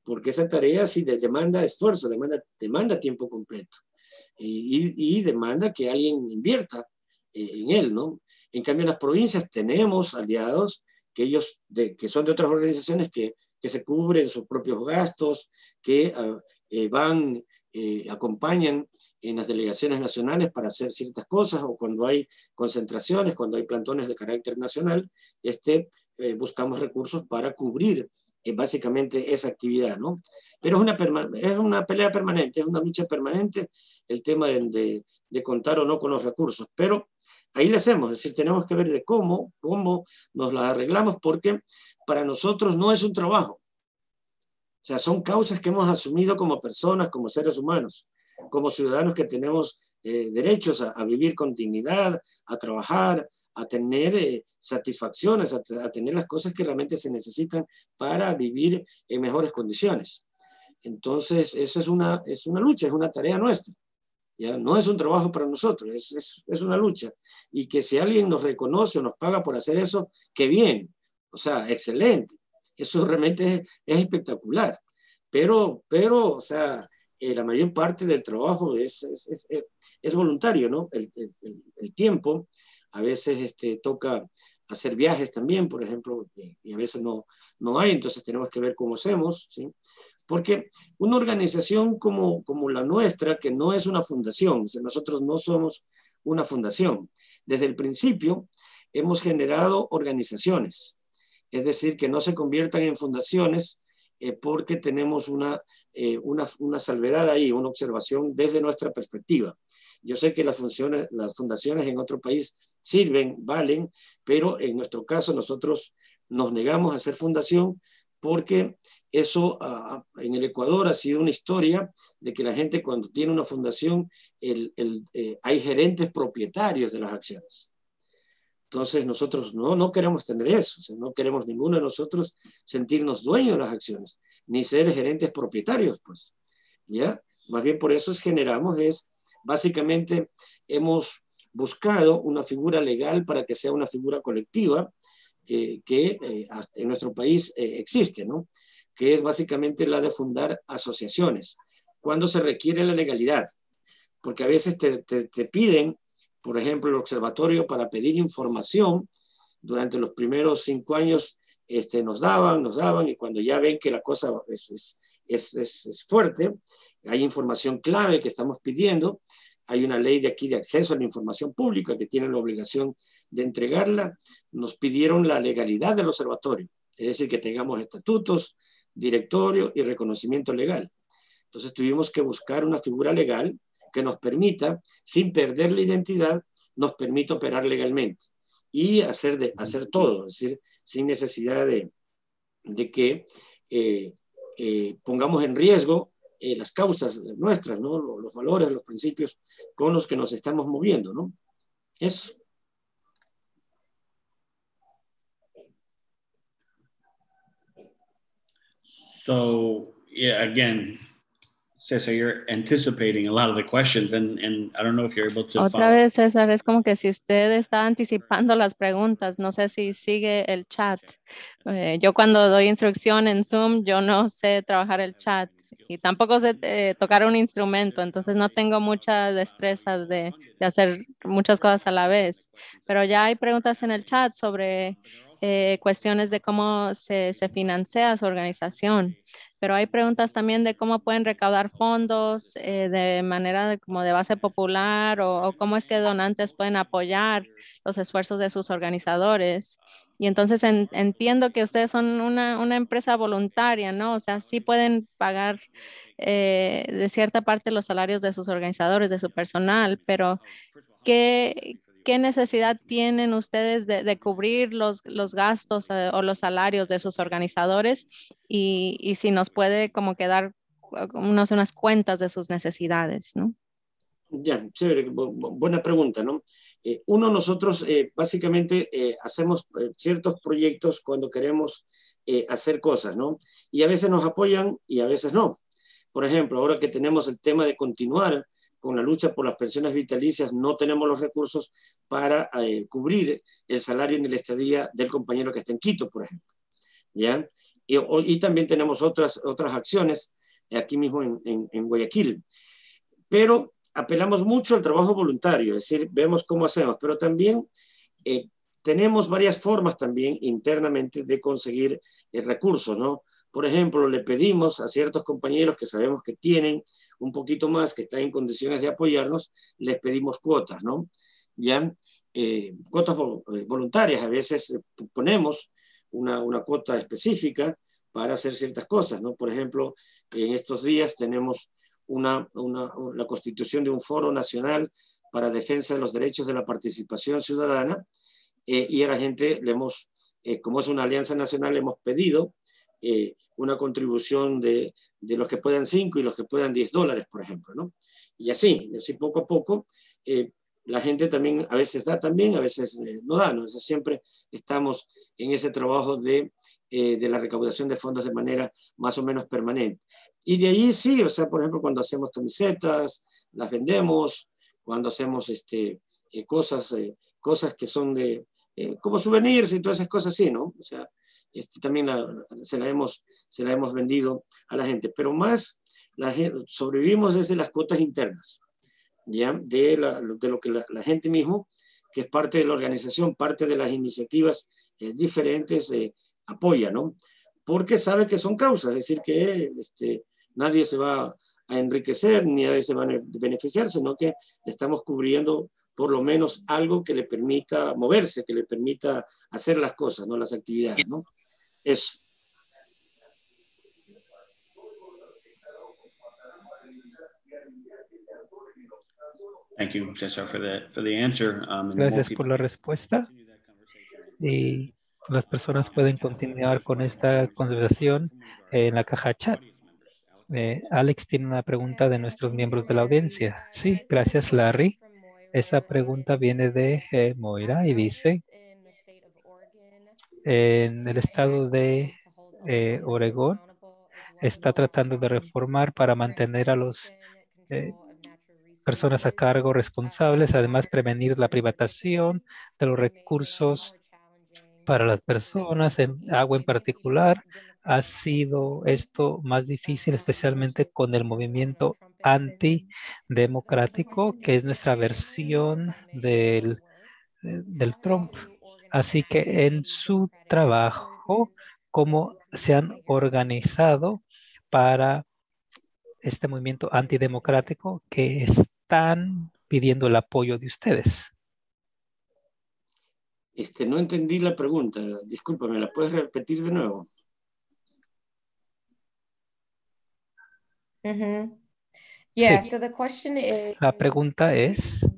porque esa tarea sí demanda esfuerzo, demanda tiempo completo y demanda que alguien invierta en él, ¿no? En cambio, en las provincias tenemos aliados que son de otras organizaciones que se cubren sus propios gastos, que acompañan en las delegaciones nacionales para hacer ciertas cosas, o cuando hay concentraciones, cuando hay plantones de carácter nacional, buscamos recursos para cubrir básicamente esa actividad, ¿no? Pero es una pelea permanente, es una lucha permanente el tema de contar o no con los recursos, pero ahí le hacemos, es decir, tenemos que ver de cómo nos las arreglamos, porque para nosotros no es un trabajo. O sea, son causas que hemos asumido como personas, como seres humanos, como ciudadanos que tenemos derechos a vivir con dignidad, a trabajar, a tener satisfacciones, a tener las cosas que realmente se necesitan para vivir en mejores condiciones. Entonces, eso es una lucha, es una tarea nuestra. ¿Ya? No es un trabajo para nosotros, es una lucha. Y que si alguien nos reconoce o nos paga por hacer eso, qué bien, o sea, excelente. Eso realmente es espectacular. Pero, o sea, la mayor parte del trabajo es voluntario, ¿no? El tiempo, a veces toca hacer viajes también, por ejemplo, y a veces no hay, entonces tenemos que ver cómo hacemos, ¿sí? Porque una organización como la nuestra, que no es una fundación, o sea, nosotros no somos una fundación, desde el principio hemos generado organizaciones, es decir, que no se conviertan en fundaciones porque tenemos una salvedad ahí, una observación desde nuestra perspectiva. Yo sé que las fundaciones en otro país sirven, valen, pero en nuestro caso nosotros nos negamos a hacer fundación porque eso en el Ecuador ha sido una historia de que la gente, cuando tiene una fundación, hay gerentes propietarios de las acciones. Entonces nosotros no queremos tener eso, o sea, no queremos ninguno de nosotros sentirnos dueños de las acciones, ni ser gerentes propietarios, pues, ¿ya? Más bien por eso básicamente hemos buscado una figura legal para que sea una figura colectiva que en nuestro país existe, ¿no? Que es básicamente la de fundar asociaciones, cuando se requiere la legalidad, porque a veces te piden, por ejemplo, el observatorio para pedir información. Durante los primeros 5 años nos daban, y cuando ya ven que la cosa es fuerte, hay información clave que estamos pidiendo, hay una ley de aquí de acceso a la información pública que tiene la obligación de entregarla, nos pidieron la legalidad del observatorio, es decir, que tengamos estatutos, directorio y reconocimiento legal. Entonces tuvimos que buscar una figura legal que nos permita, sin perder la identidad, nos permita operar legalmente y hacer todo, es decir, sin necesidad de que pongamos en riesgo las causas nuestras, ¿no? Los valores, los principios con los que nos estamos moviendo, ¿no? Eso. So, yeah, again, Cesar, you're anticipating a lot of the questions, and I don't know if you're able to Otra follow. vez, César, es como que si usted está anticipando las preguntas, no sé si sigue el chat. Yo cuando doy instrucción en Zoom, yo no sé trabajar el chat y tampoco sé tocar un instrumento, entonces no tengo muchas destrezas de hacer muchas cosas a la vez. Pero ya hay preguntas en el chat sobre cuestiones de cómo se financia su organización. pero hay preguntas también de cómo pueden recaudar fondos de manera como de base popular o cómo es que donantes pueden apoyar los esfuerzos de sus organizadores. Y entonces entiendo que ustedes son una empresa voluntaria, ¿no? O sea, sí pueden pagar de cierta parte los salarios de sus organizadores, de su personal, pero ¿qué necesidad tienen ustedes de cubrir los gastos o los salarios de sus organizadores? Y si nos puede como quedar unas cuentas de sus necesidades, ¿no? Ya, chévere, buena pregunta, ¿no? Nosotros básicamente hacemos ciertos proyectos cuando queremos hacer cosas, ¿no? Y a veces nos apoyan y a veces no. Por ejemplo, ahora que tenemos el tema de continuar con la lucha por las pensiones vitalicias, no tenemos los recursos para cubrir el salario ni la estadía del compañero que está en Quito, por ejemplo, ¿ya? Y también tenemos otras acciones aquí mismo en Guayaquil. Pero apelamos mucho al trabajo voluntario, es decir, vemos cómo hacemos, pero también tenemos varias formas también internamente de conseguir recursos, ¿no? Por ejemplo, le pedimos a ciertos compañeros que sabemos que tienen un poquito más, que están en condiciones de apoyarnos, les pedimos cuotas, ¿no? Ya, cuotas voluntarias, a veces ponemos una cuota específica para hacer ciertas cosas, ¿no? Por ejemplo, en estos días tenemos la constitución de un foro nacional para defensa de los derechos de la participación ciudadana, y a la gente le hemos, como es una alianza nacional, le hemos pedido una contribución de los que puedan 5 y los que puedan $10, por ejemplo, ¿no? Y así poco a poco, la gente también a veces da también, a veces no da, ¿no? Entonces siempre estamos en ese trabajo de la recaudación de fondos de manera más o menos permanente. Y de ahí sí, o sea, por ejemplo, cuando hacemos camisetas, las vendemos, cuando hacemos cosas que son como souvenirs y todas esas cosas así, ¿no? O sea, también se la hemos vendido a la gente, pero más sobrevivimos desde las cuotas internas, ¿ya? De lo que la gente mismo, que es parte de la organización, parte de las iniciativas diferentes, apoya, ¿no? Porque sabe que son causas, es decir, que nadie se va a enriquecer, ni nadie se va a beneficiar, sino que estamos cubriendo por lo menos algo que le permita moverse, que le permita hacer las cosas, ¿no? Las actividades, ¿no? Eso. Thank you, Cesar, for the answer. Gracias por la respuesta. Y las personas pueden continuar con esta conversación en la caja chat. Alex tiene una pregunta de nuestros miembros de la audiencia. Sí, gracias, Larry. Esta pregunta viene de Moira y dice, en el estado de Oregón está tratando de reformar para mantener a los personas a cargo responsables, además prevenir la privatización de los recursos para las personas, en agua en particular. Ha sido esto más difícil, especialmente con el movimiento antidemocrático, que es nuestra versión del Trump. Así que en su trabajo, ¿cómo se han organizado para este movimiento antidemocrático que están pidiendo el apoyo de ustedes? No entendí la pregunta. Discúlpame, ¿la puedes repetir de nuevo? Yeah, Sí. so the question is, La pregunta es,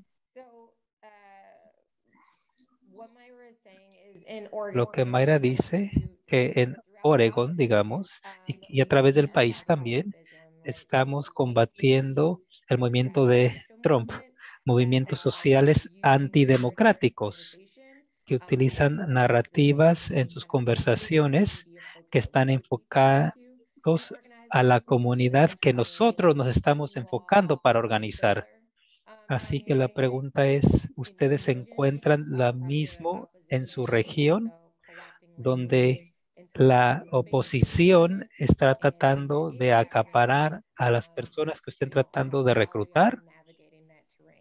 lo que Mayra dice, que en Oregón, digamos, y a través del país también, estamos combatiendo el movimiento de Trump, movimientos sociales antidemocráticos que utilizan narrativas en sus conversaciones que están enfocados a la comunidad que nosotros nos estamos enfocando para organizar. Así que la pregunta es, ¿ustedes se encuentran lo mismo en su región, donde la oposición está tratando de acaparar a las personas que estén tratando de reclutar?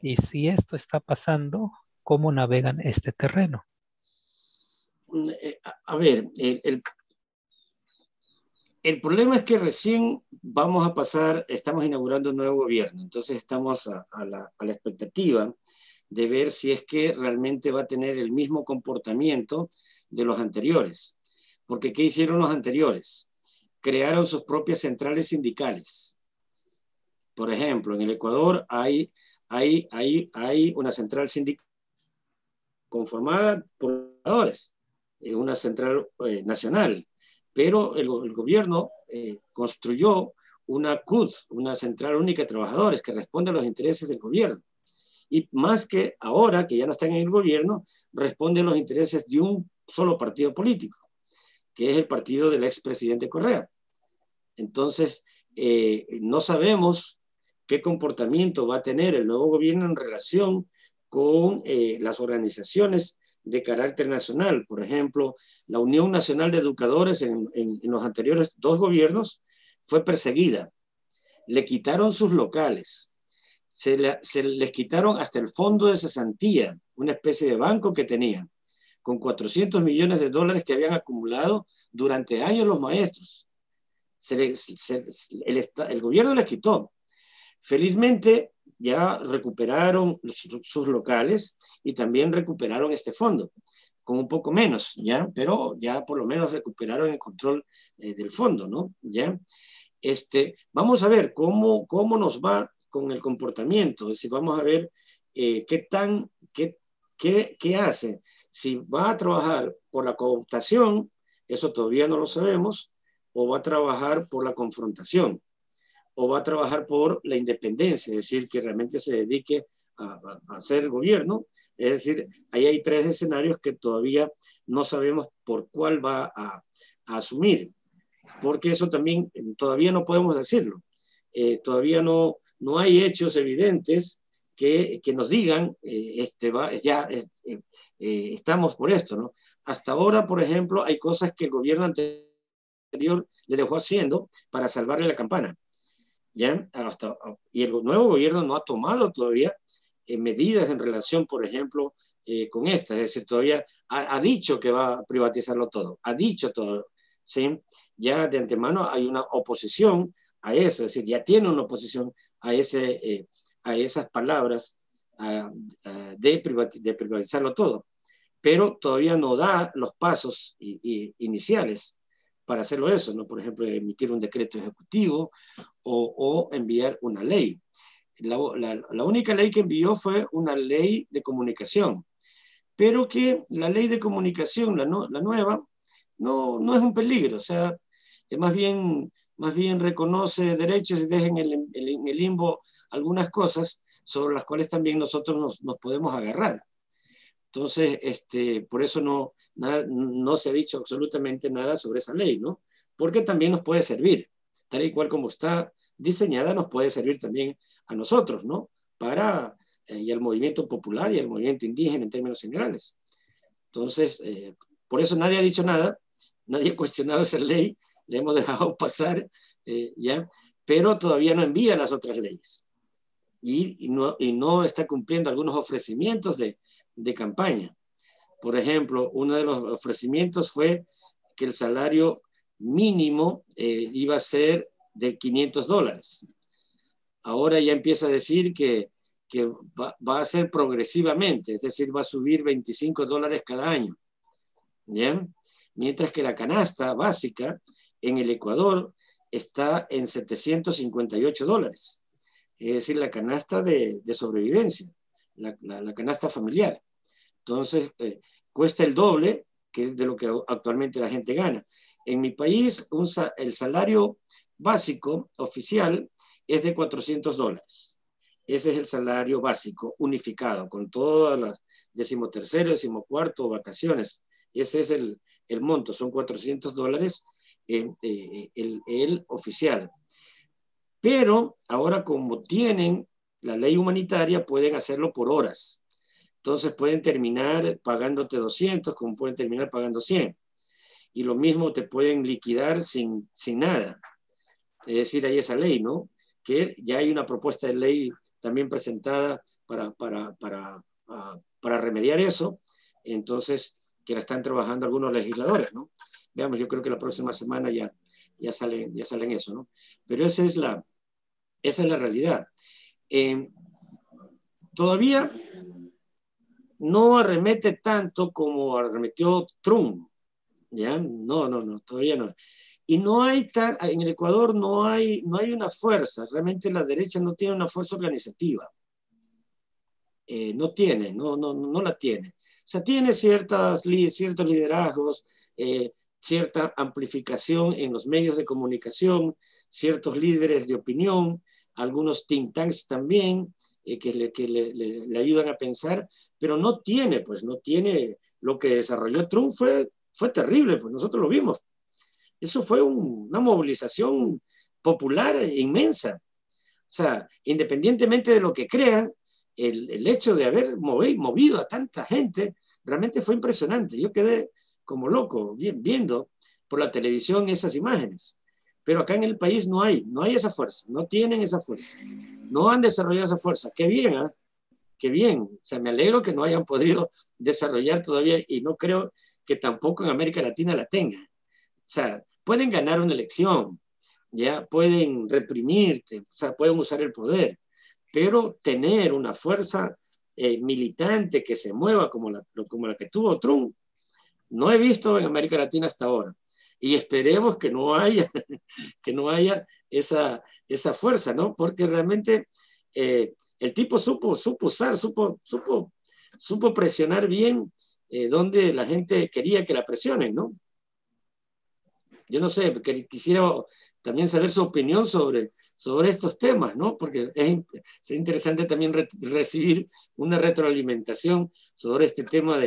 Y si esto está pasando, ¿cómo navegan este terreno? A ver, El problema es que recién vamos a pasar, estamos inaugurando un nuevo gobierno, entonces estamos a la expectativa de ver si es que realmente va a tener el mismo comportamiento de los anteriores. Porque ¿qué hicieron los anteriores? Crearon sus propias centrales sindicales. Por ejemplo, en el Ecuador hay una central sindical conformada por trabajadores, una central nacional, pero el gobierno construyó una CUT, una central única de trabajadores, que responde a los intereses del gobierno. Y más que ahora, que ya no están en el gobierno, responde a los intereses de un solo partido político, que es el partido del expresidente Correa. Entonces, no sabemos qué comportamiento va a tener el nuevo gobierno en relación con las organizaciones de carácter nacional. Por ejemplo, la Unión Nacional de Educadores en los anteriores 2 gobiernos fue perseguida. Le quitaron sus locales. Se les quitaron hasta el fondo de cesantía, una especie de banco que tenían, con $400 millones que habían acumulado durante años los maestros. El gobierno les quitó. Felizmente ya recuperaron sus locales y también recuperaron este fondo, con un poco menos, ¿ya? Pero ya por lo menos recuperaron el control del fondo, ¿no? ¿Ya? Vamos a ver cómo nos va con el comportamiento, es decir, vamos a ver qué hace. Si va a trabajar por la cooptación, eso todavía no lo sabemos, o va a trabajar por la confrontación, o va a trabajar por la independencia, es decir, que realmente se dedique a hacer gobierno. Es decir, ahí hay 3 escenarios que todavía no sabemos por cuál va a asumir, porque eso también todavía no podemos decirlo. Todavía no hay hechos evidentes que nos digan estamos por esto, ¿no? Hasta ahora, por ejemplo, hay cosas que el gobierno anterior le dejó haciendo para salvarle la campana, ¿ya? Y el nuevo gobierno no ha tomado todavía medidas en relación, por ejemplo, con esta. Es decir, todavía ha dicho que va a privatizarlo todo, ha dicho todo, ¿sí? Ya de antemano hay una oposición a eso, es decir, ya tiene una oposición a esas palabras de privatizarlo todo, pero todavía no da los pasos iniciales para hacerlo eso, ¿no? Por ejemplo, emitir un decreto ejecutivo o enviar una ley. La única ley que envió fue una ley de comunicación, pero que la ley de comunicación, la nueva, no es un peligro, o sea, más bien reconoce derechos y deja en el limbo algunas cosas sobre las cuales también nosotros nos podemos agarrar. Entonces, por eso no se ha dicho absolutamente nada sobre esa ley, ¿no? Porque también nos puede servir, tal y cual como está diseñada, nos puede servir también a nosotros, ¿no? Y al movimiento popular y al movimiento indígena en términos generales. Entonces, por eso nadie ha dicho nada, nadie ha cuestionado esa ley, le hemos dejado pasar, ¿ya? Pero todavía no envía las otras leyes. Y no está cumpliendo algunos ofrecimientos de campaña. Por ejemplo, uno de los ofrecimientos fue que el salario mínimo iba a ser de $500. Ahora ya empieza a decir que va a ser progresivamente, es decir, va a subir $25 cada año, ¿ya? Mientras que la canasta básica en el Ecuador está en $758, es decir, la canasta de sobrevivencia, la canasta familiar. Entonces, cuesta el doble que es de lo que actualmente la gente gana. En mi país, el salario básico oficial es de $400. Ese es el salario básico unificado, con todas las 13º, 14º, vacaciones. Ese es el monto, son $400 el oficial. Pero ahora, como tienen la ley humanitaria, pueden hacerlo por horas. Entonces pueden terminar pagándote 200, como pueden terminar pagando 100. Y lo mismo te pueden liquidar sin nada. Es decir, hay esa ley, ¿no? Que ya hay una propuesta de ley también presentada para remediar eso. Entonces, que la están trabajando algunos legisladores, ¿no? Veamos, yo creo que la próxima semana ya ya salen eso, ¿no? Pero esa es la realidad. Todavía no arremete tanto como arremetió Trump, ¿ya? No, todavía no. Y no hay en el Ecuador no hay una fuerza, realmente la derecha no tiene una fuerza organizativa. No la tiene. O sea, tiene ciertos liderazgos, cierta amplificación en los medios de comunicación, ciertos líderes de opinión, algunos think tanks también, que le ayudan a pensar, pero no tiene lo que desarrolló Trump fue terrible, pues nosotros lo vimos. Eso fue una movilización popular inmensa. O sea, independientemente de lo que crean, el hecho de haber movido a tanta gente realmente fue impresionante. Yo quedé como loco viendo por la televisión esas imágenes. Pero acá en el país no hay esa fuerza, no tienen esa fuerza, no han desarrollado esa fuerza. Qué bien, ¿eh? Qué bien. O sea, me alegro que no hayan podido desarrollar todavía y no creo que tampoco en América Latina la tengan. O sea, pueden ganar una elección, ya pueden reprimirte, o sea, pueden usar el poder, pero tener una fuerza militante que se mueva como la que tuvo Trump, no he visto en América Latina hasta ahora. Y esperemos que no haya esa fuerza, ¿no? Porque realmente el tipo supo usar, supo presionar bien donde la gente quería que la presionen, ¿no? Yo no sé, quisiera también saber su opinión sobre estos temas, ¿no? Porque es interesante también recibir una retroalimentación sobre este tema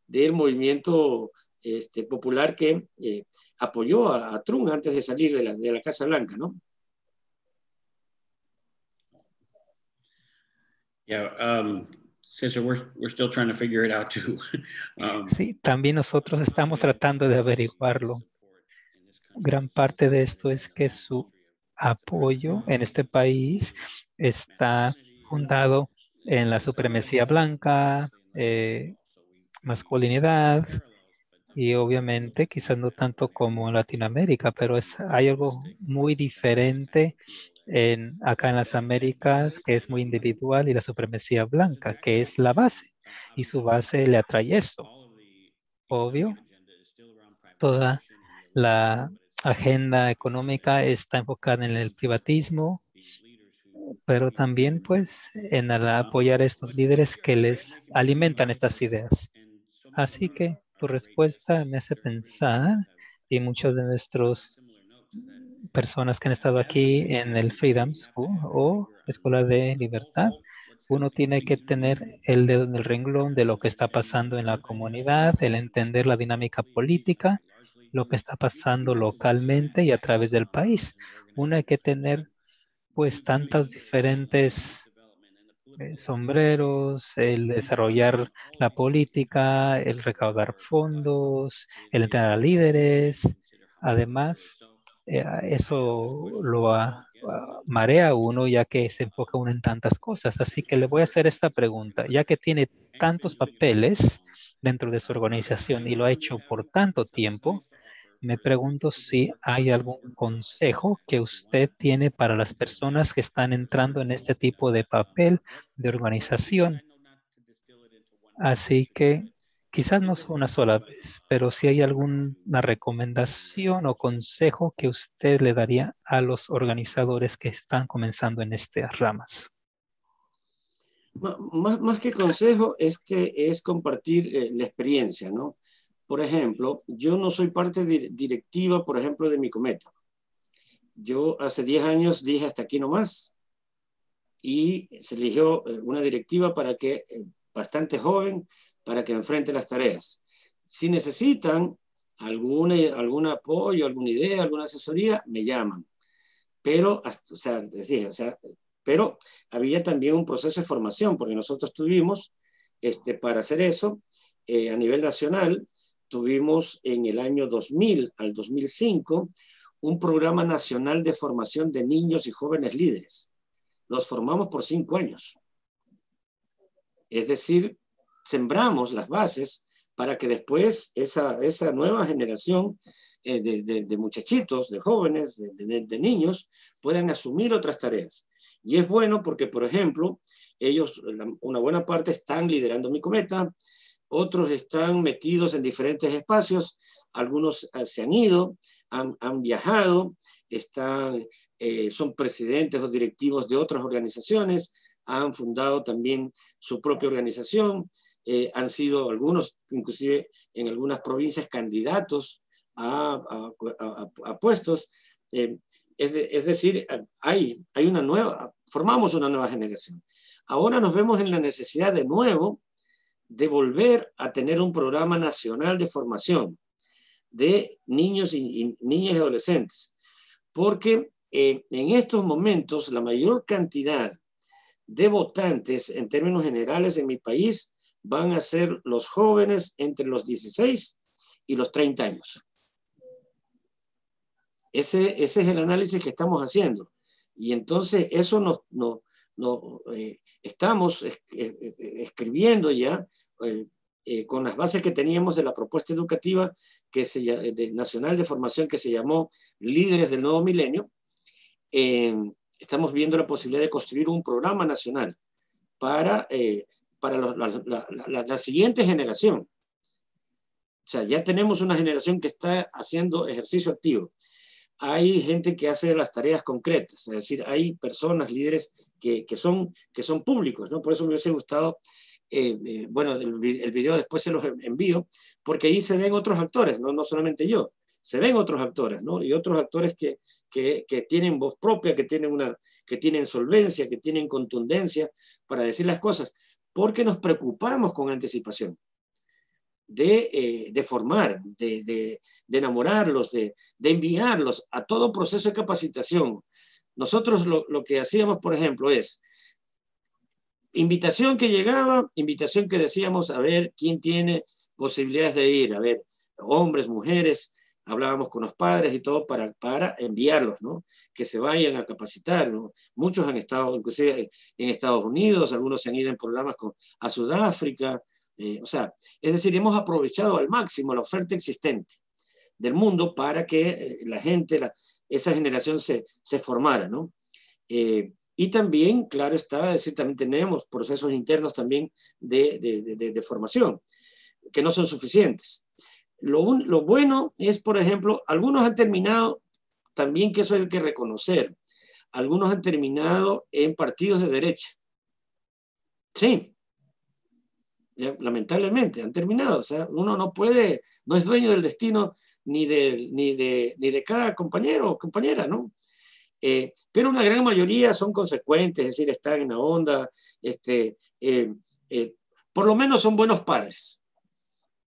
del movimiento popular que apoyó a Trump antes de salir de la Casa Blanca, ¿no? Yeah, Cesar, we're still trying to figure it out too. Sí, también nosotros estamos tratando de averiguarlo. Gran parte de esto es que su apoyo en este país está fundado en la supremacía blanca, masculinidad y obviamente quizás no tanto como en Latinoamérica, pero hay algo muy diferente acá en las Américas que es muy individual y la supremacía blanca, que es la base y su base le atrae eso. Obvio, toda la agenda económica está enfocada en el privatismo, pero también pues en apoyar a estos líderes que les alimentan estas ideas. Así que tu respuesta me hace pensar, y muchos de nuestros personas que han estado aquí en el Freedom School o Escuela de Libertad, uno tiene que tener el dedo en el renglón de lo que está pasando en la comunidad, el entender la dinámica política, lo que está pasando localmente y a través del país. Uno hay que tener pues tantos diferentes sombreros, el desarrollar la política, el recaudar fondos, el entrenar a líderes. Además, eso lo marea a uno ya que se enfoca uno en tantas cosas. Así que le voy a hacer esta pregunta, ya que tiene tantos papeles dentro de su organización y lo ha hecho por tanto tiempo, me pregunto si hay algún consejo que usted tiene para las personas que están entrando en este tipo de papel de organización. Así que quizás no una sola vez, pero si hay alguna recomendación o consejo que usted le daría a los organizadores que están comenzando en estas ramas. Más que consejo, es compartir la experiencia, ¿no? Por ejemplo, yo no soy parte directiva, por ejemplo, de Micometa. Yo hace 10 años dije hasta aquí nomás y se eligió una directiva para que, bastante joven, para que enfrente las tareas. Si necesitan algún apoyo, alguna idea, alguna asesoría, me llaman. Pero, pero había también un proceso de formación, porque nosotros tuvimos, para hacer eso, a nivel nacional, tuvimos en el año 2000 al 2005 un programa nacional de formación de niños y jóvenes líderes. Los formamos por 5 años. Es decir, sembramos las bases para que después esa nueva generación de muchachitos, de jóvenes, de niños, puedan asumir otras tareas. Y es bueno porque, por ejemplo, ellos, una buena parte están liderando Mi Cometa, otros están metidos en diferentes espacios, algunos se han ido, han viajado, son presidentes o directivos de otras organizaciones, han fundado también su propia organización, han sido algunos, inclusive en algunas provincias, candidatos a puestos. Es decir, formamos una nueva generación. Ahora nos vemos en la necesidad de nuevo de volver a tener un programa nacional de formación de niños y niñas y adolescentes, porque en estos momentos la mayor cantidad de votantes en términos generales en mi país van a ser los jóvenes entre los 16 y los 30 años. Ese es el análisis que estamos haciendo. Y entonces eso estamos escribiendo ya con las bases que teníamos de la propuesta educativa nacional de formación que se llamó Líderes del Nuevo Milenio. Estamos viendo la posibilidad de construir un programa nacional para la siguiente generación. O sea, ya tenemos una generación que está haciendo ejercicio activo. Hay gente que hace las tareas concretas, es decir, hay personas, líderes que son públicos, ¿no? Por eso me hubiese gustado, bueno, el video después se los envío, porque ahí se ven otros actores, no solamente yo, se ven otros actores, ¿no? Y otros actores que tienen voz propia, que tienen solvencia, que tienen contundencia para decir las cosas, porque nos preocupamos con anticipación de formar, de enamorarlos, de enviarlos a todo proceso de capacitación. Nosotros lo que hacíamos, por ejemplo, es invitación que llegaba, invitación que decíamos, a ver quién tiene posibilidades de ir, a ver, hombres, mujeres, hablábamos con los padres y todo para enviarlos, ¿no? Que se vayan a capacitar, ¿no? Muchos han estado, inclusive en Estados Unidos, algunos se han ido en programas a Sudáfrica. O sea, es decir, hemos aprovechado al máximo la oferta existente del mundo para que la gente, esa generación se formara, ¿no? Y también, claro está, es decir, también tenemos procesos internos también de formación, que no son suficientes. Lo bueno es, por ejemplo, algunos han terminado, también que eso hay que reconocer, algunos han terminado en partidos de derecha. Sí. Ya, lamentablemente han terminado, o sea, uno no es dueño del destino ni de cada compañero o compañera, ¿no? Pero una gran mayoría son consecuentes, es decir, están en la onda, por lo menos son buenos padres,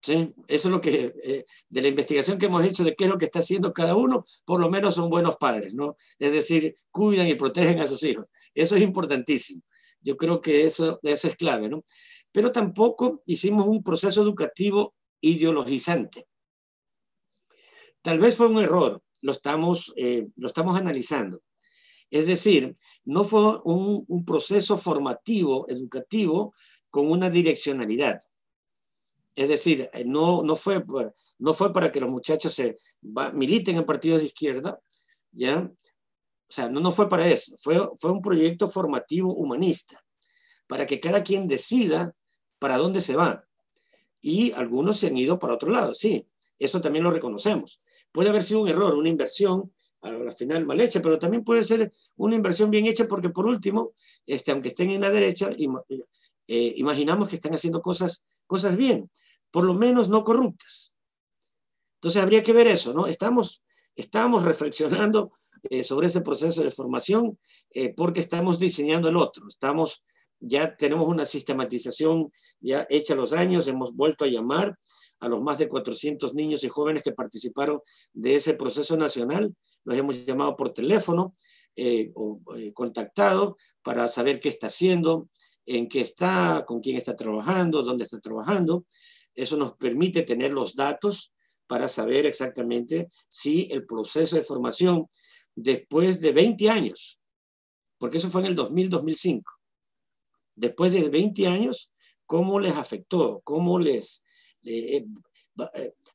¿sí? Eso es lo que, de la investigación que hemos hecho de qué es lo que está haciendo cada uno, por lo menos son buenos padres, ¿no? Es decir, cuidan y protegen a sus hijos, eso es importantísimo, yo creo que eso es clave, ¿no? Pero tampoco hicimos un proceso educativo ideologizante. Tal vez fue un error, lo estamos analizando. Es decir, no fue un proceso formativo, educativo, con una direccionalidad. Es decir, no fue para que los muchachos militen en partidos de izquierda, ¿ya? O sea, no fue para eso, fue un proyecto formativo humanista, para que cada quien decida para dónde se va. Y algunos se han ido para otro lado, sí, eso también lo reconocemos. Puede haber sido un error, una inversión, al final mal hecha, pero también puede ser una inversión bien hecha porque, por último, aunque estén en la derecha, imaginamos que están haciendo cosas bien, por lo menos no corruptas. Entonces habría que ver eso, ¿no? Estamos reflexionando sobre ese proceso de formación porque estamos diseñando el otro, ya tenemos una sistematización ya hecha a los años, hemos vuelto a llamar a los más de 400 niños y jóvenes que participaron de ese proceso nacional, los hemos llamado por teléfono o contactado para saber qué está haciendo, en qué está, con quién está trabajando, dónde está trabajando. Eso nos permite tener los datos para saber exactamente si el proceso de formación después de 20 años, porque eso fue en el 2000-2005, después de 20 años, ¿cómo les afectó? ¿Cómo les...?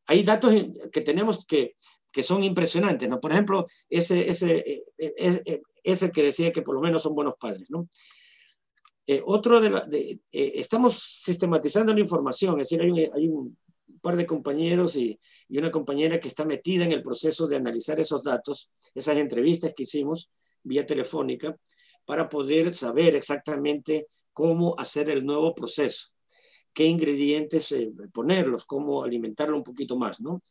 Hay datos que tenemos que que son impresionantes, ¿no? Por ejemplo, ese que decía que por lo menos son buenos padres, ¿no? Estamos sistematizando la información, es decir, hay un par de compañeros y una compañera que está metida en el proceso de analizar esos datos, esas entrevistas que hicimos vía telefónica, para poder saber exactamente cómo hacer el nuevo proceso, qué ingredientes ponerlos, cómo alimentarlo un poquito más, ¿no?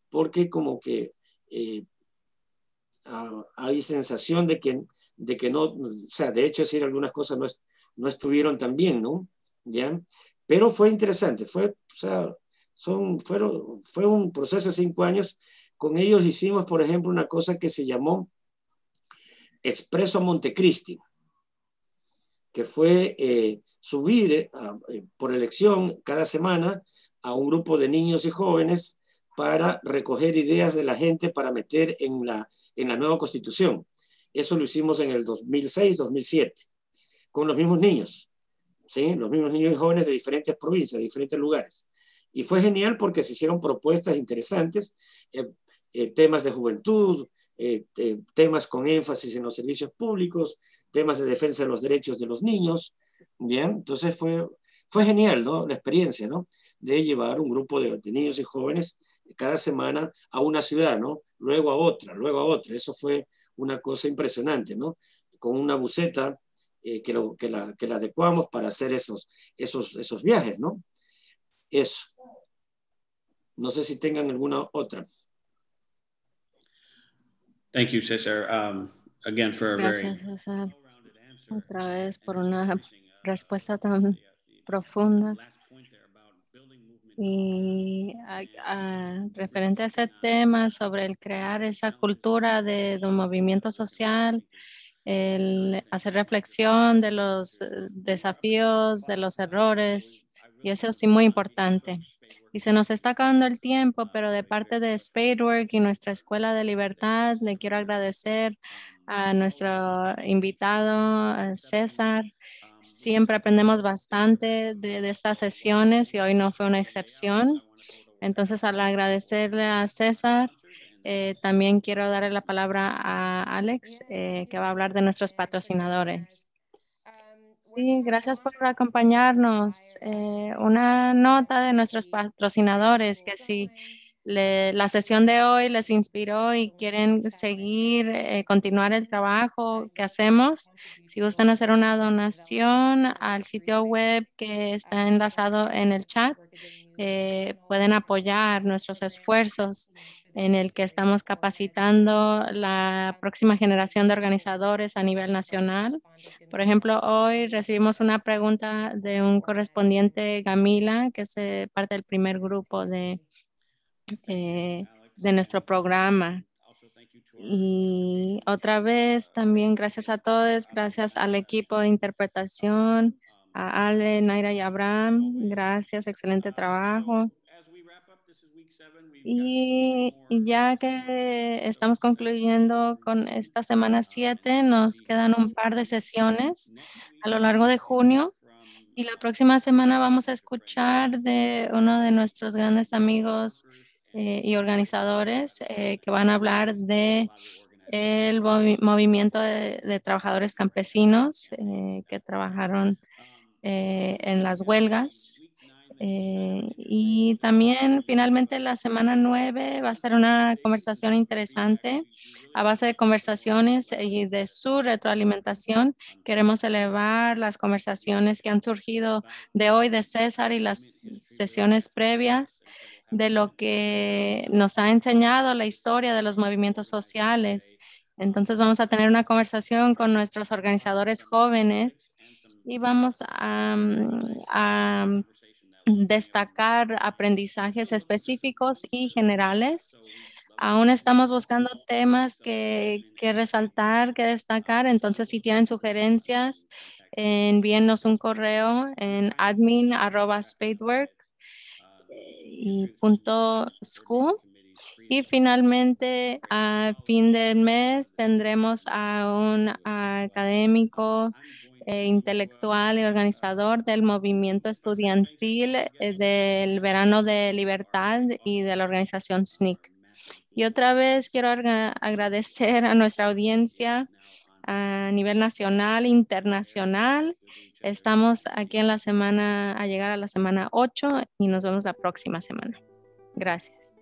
Porque como que hay sensación de que no, o sea, de hecho, decir algunas cosas no estuvieron tan bien, ¿no? ¿Ya? Pero fue interesante, o sea, fue un proceso de 5 años. Con ellos hicimos, por ejemplo, una cosa que se llamó Expreso Montecristi, que fue subir por elección cada semana a un grupo de niños y jóvenes para recoger ideas de la gente para meter en la nueva constitución. Eso lo hicimos en el 2006-2007, con los mismos niños, ¿sí? Los mismos niños y jóvenes de diferentes provincias, de diferentes lugares. Y fue genial porque se hicieron propuestas interesantes, temas de juventud, temas con énfasis en los servicios públicos, temas de defensa de los derechos de los niños, ¿bien? Entonces fue genial, ¿no? La experiencia, ¿no? De llevar un grupo de niños y jóvenes cada semana a una ciudad, ¿no? Luego a otra, luego a otra. Eso fue una cosa impresionante, ¿no? Con una buceta que la adecuamos para hacer esos viajes, ¿no? Eso. No sé si tengan alguna otra. Thank you, Cesar. Again, for a very Gracias, César, otra vez por una respuesta tan profunda. Y referente a ese tema sobre el crear esa cultura de un movimiento social, el hacer reflexión de los desafíos, de los errores, y eso sí muy importante. Y se nos está acabando el tiempo, pero de parte de Spadework y nuestra Escuela de Libertad, le quiero agradecer a nuestro invitado, a César. Siempre aprendemos bastante de estas sesiones y hoy no fue una excepción. Entonces, al agradecerle a César, también quiero darle la palabra a Alex, que va a hablar de nuestros patrocinadores. Sí, gracias por acompañarnos. Una nota de nuestros patrocinadores, que si la sesión de hoy les inspiró y quieren seguir, continuar el trabajo que hacemos, si gustan hacer una donación al sitio web que está enlazado en el chat, pueden apoyar nuestros esfuerzos en el que estamos capacitando la próxima generación de organizadores a nivel nacional. Por ejemplo, hoy recibimos una pregunta de un correspondiente Gamila, que es parte del primer grupo de nuestro programa. Y otra vez también gracias a todos, gracias al equipo de interpretación, a Ale, Naira y Abraham, gracias, excelente trabajo. Y ya que estamos concluyendo con esta semana 7, nos quedan un par de sesiones a lo largo de junio. Y la próxima semana vamos a escuchar de uno de nuestros grandes amigos y organizadores que van a hablar de el movimiento de trabajadores campesinos que trabajaron en las huelgas. Y también finalmente la semana 9 va a ser una conversación interesante. A base de conversaciones y de su retroalimentación, queremos elevar las conversaciones que han surgido de hoy de César y las sesiones previas de lo que nos ha enseñado la historia de los movimientos sociales. Entonces vamos a tener una conversación con nuestros organizadores jóvenes y vamos a destacar aprendizajes específicos y generales. Aún estamos buscando temas que resaltar, que destacar. Entonces, si tienen sugerencias, envíennos un correo en admin@spadework.school. Y finalmente, a fin del mes, tendremos a un académico, intelectual y organizador del movimiento estudiantil del Verano de Libertad y de la organización SNCC. Y otra vez quiero agradecer a nuestra audiencia a nivel nacional, internacional. Estamos aquí en la semana, a llegar a la semana 8 y nos vemos la próxima semana. Gracias.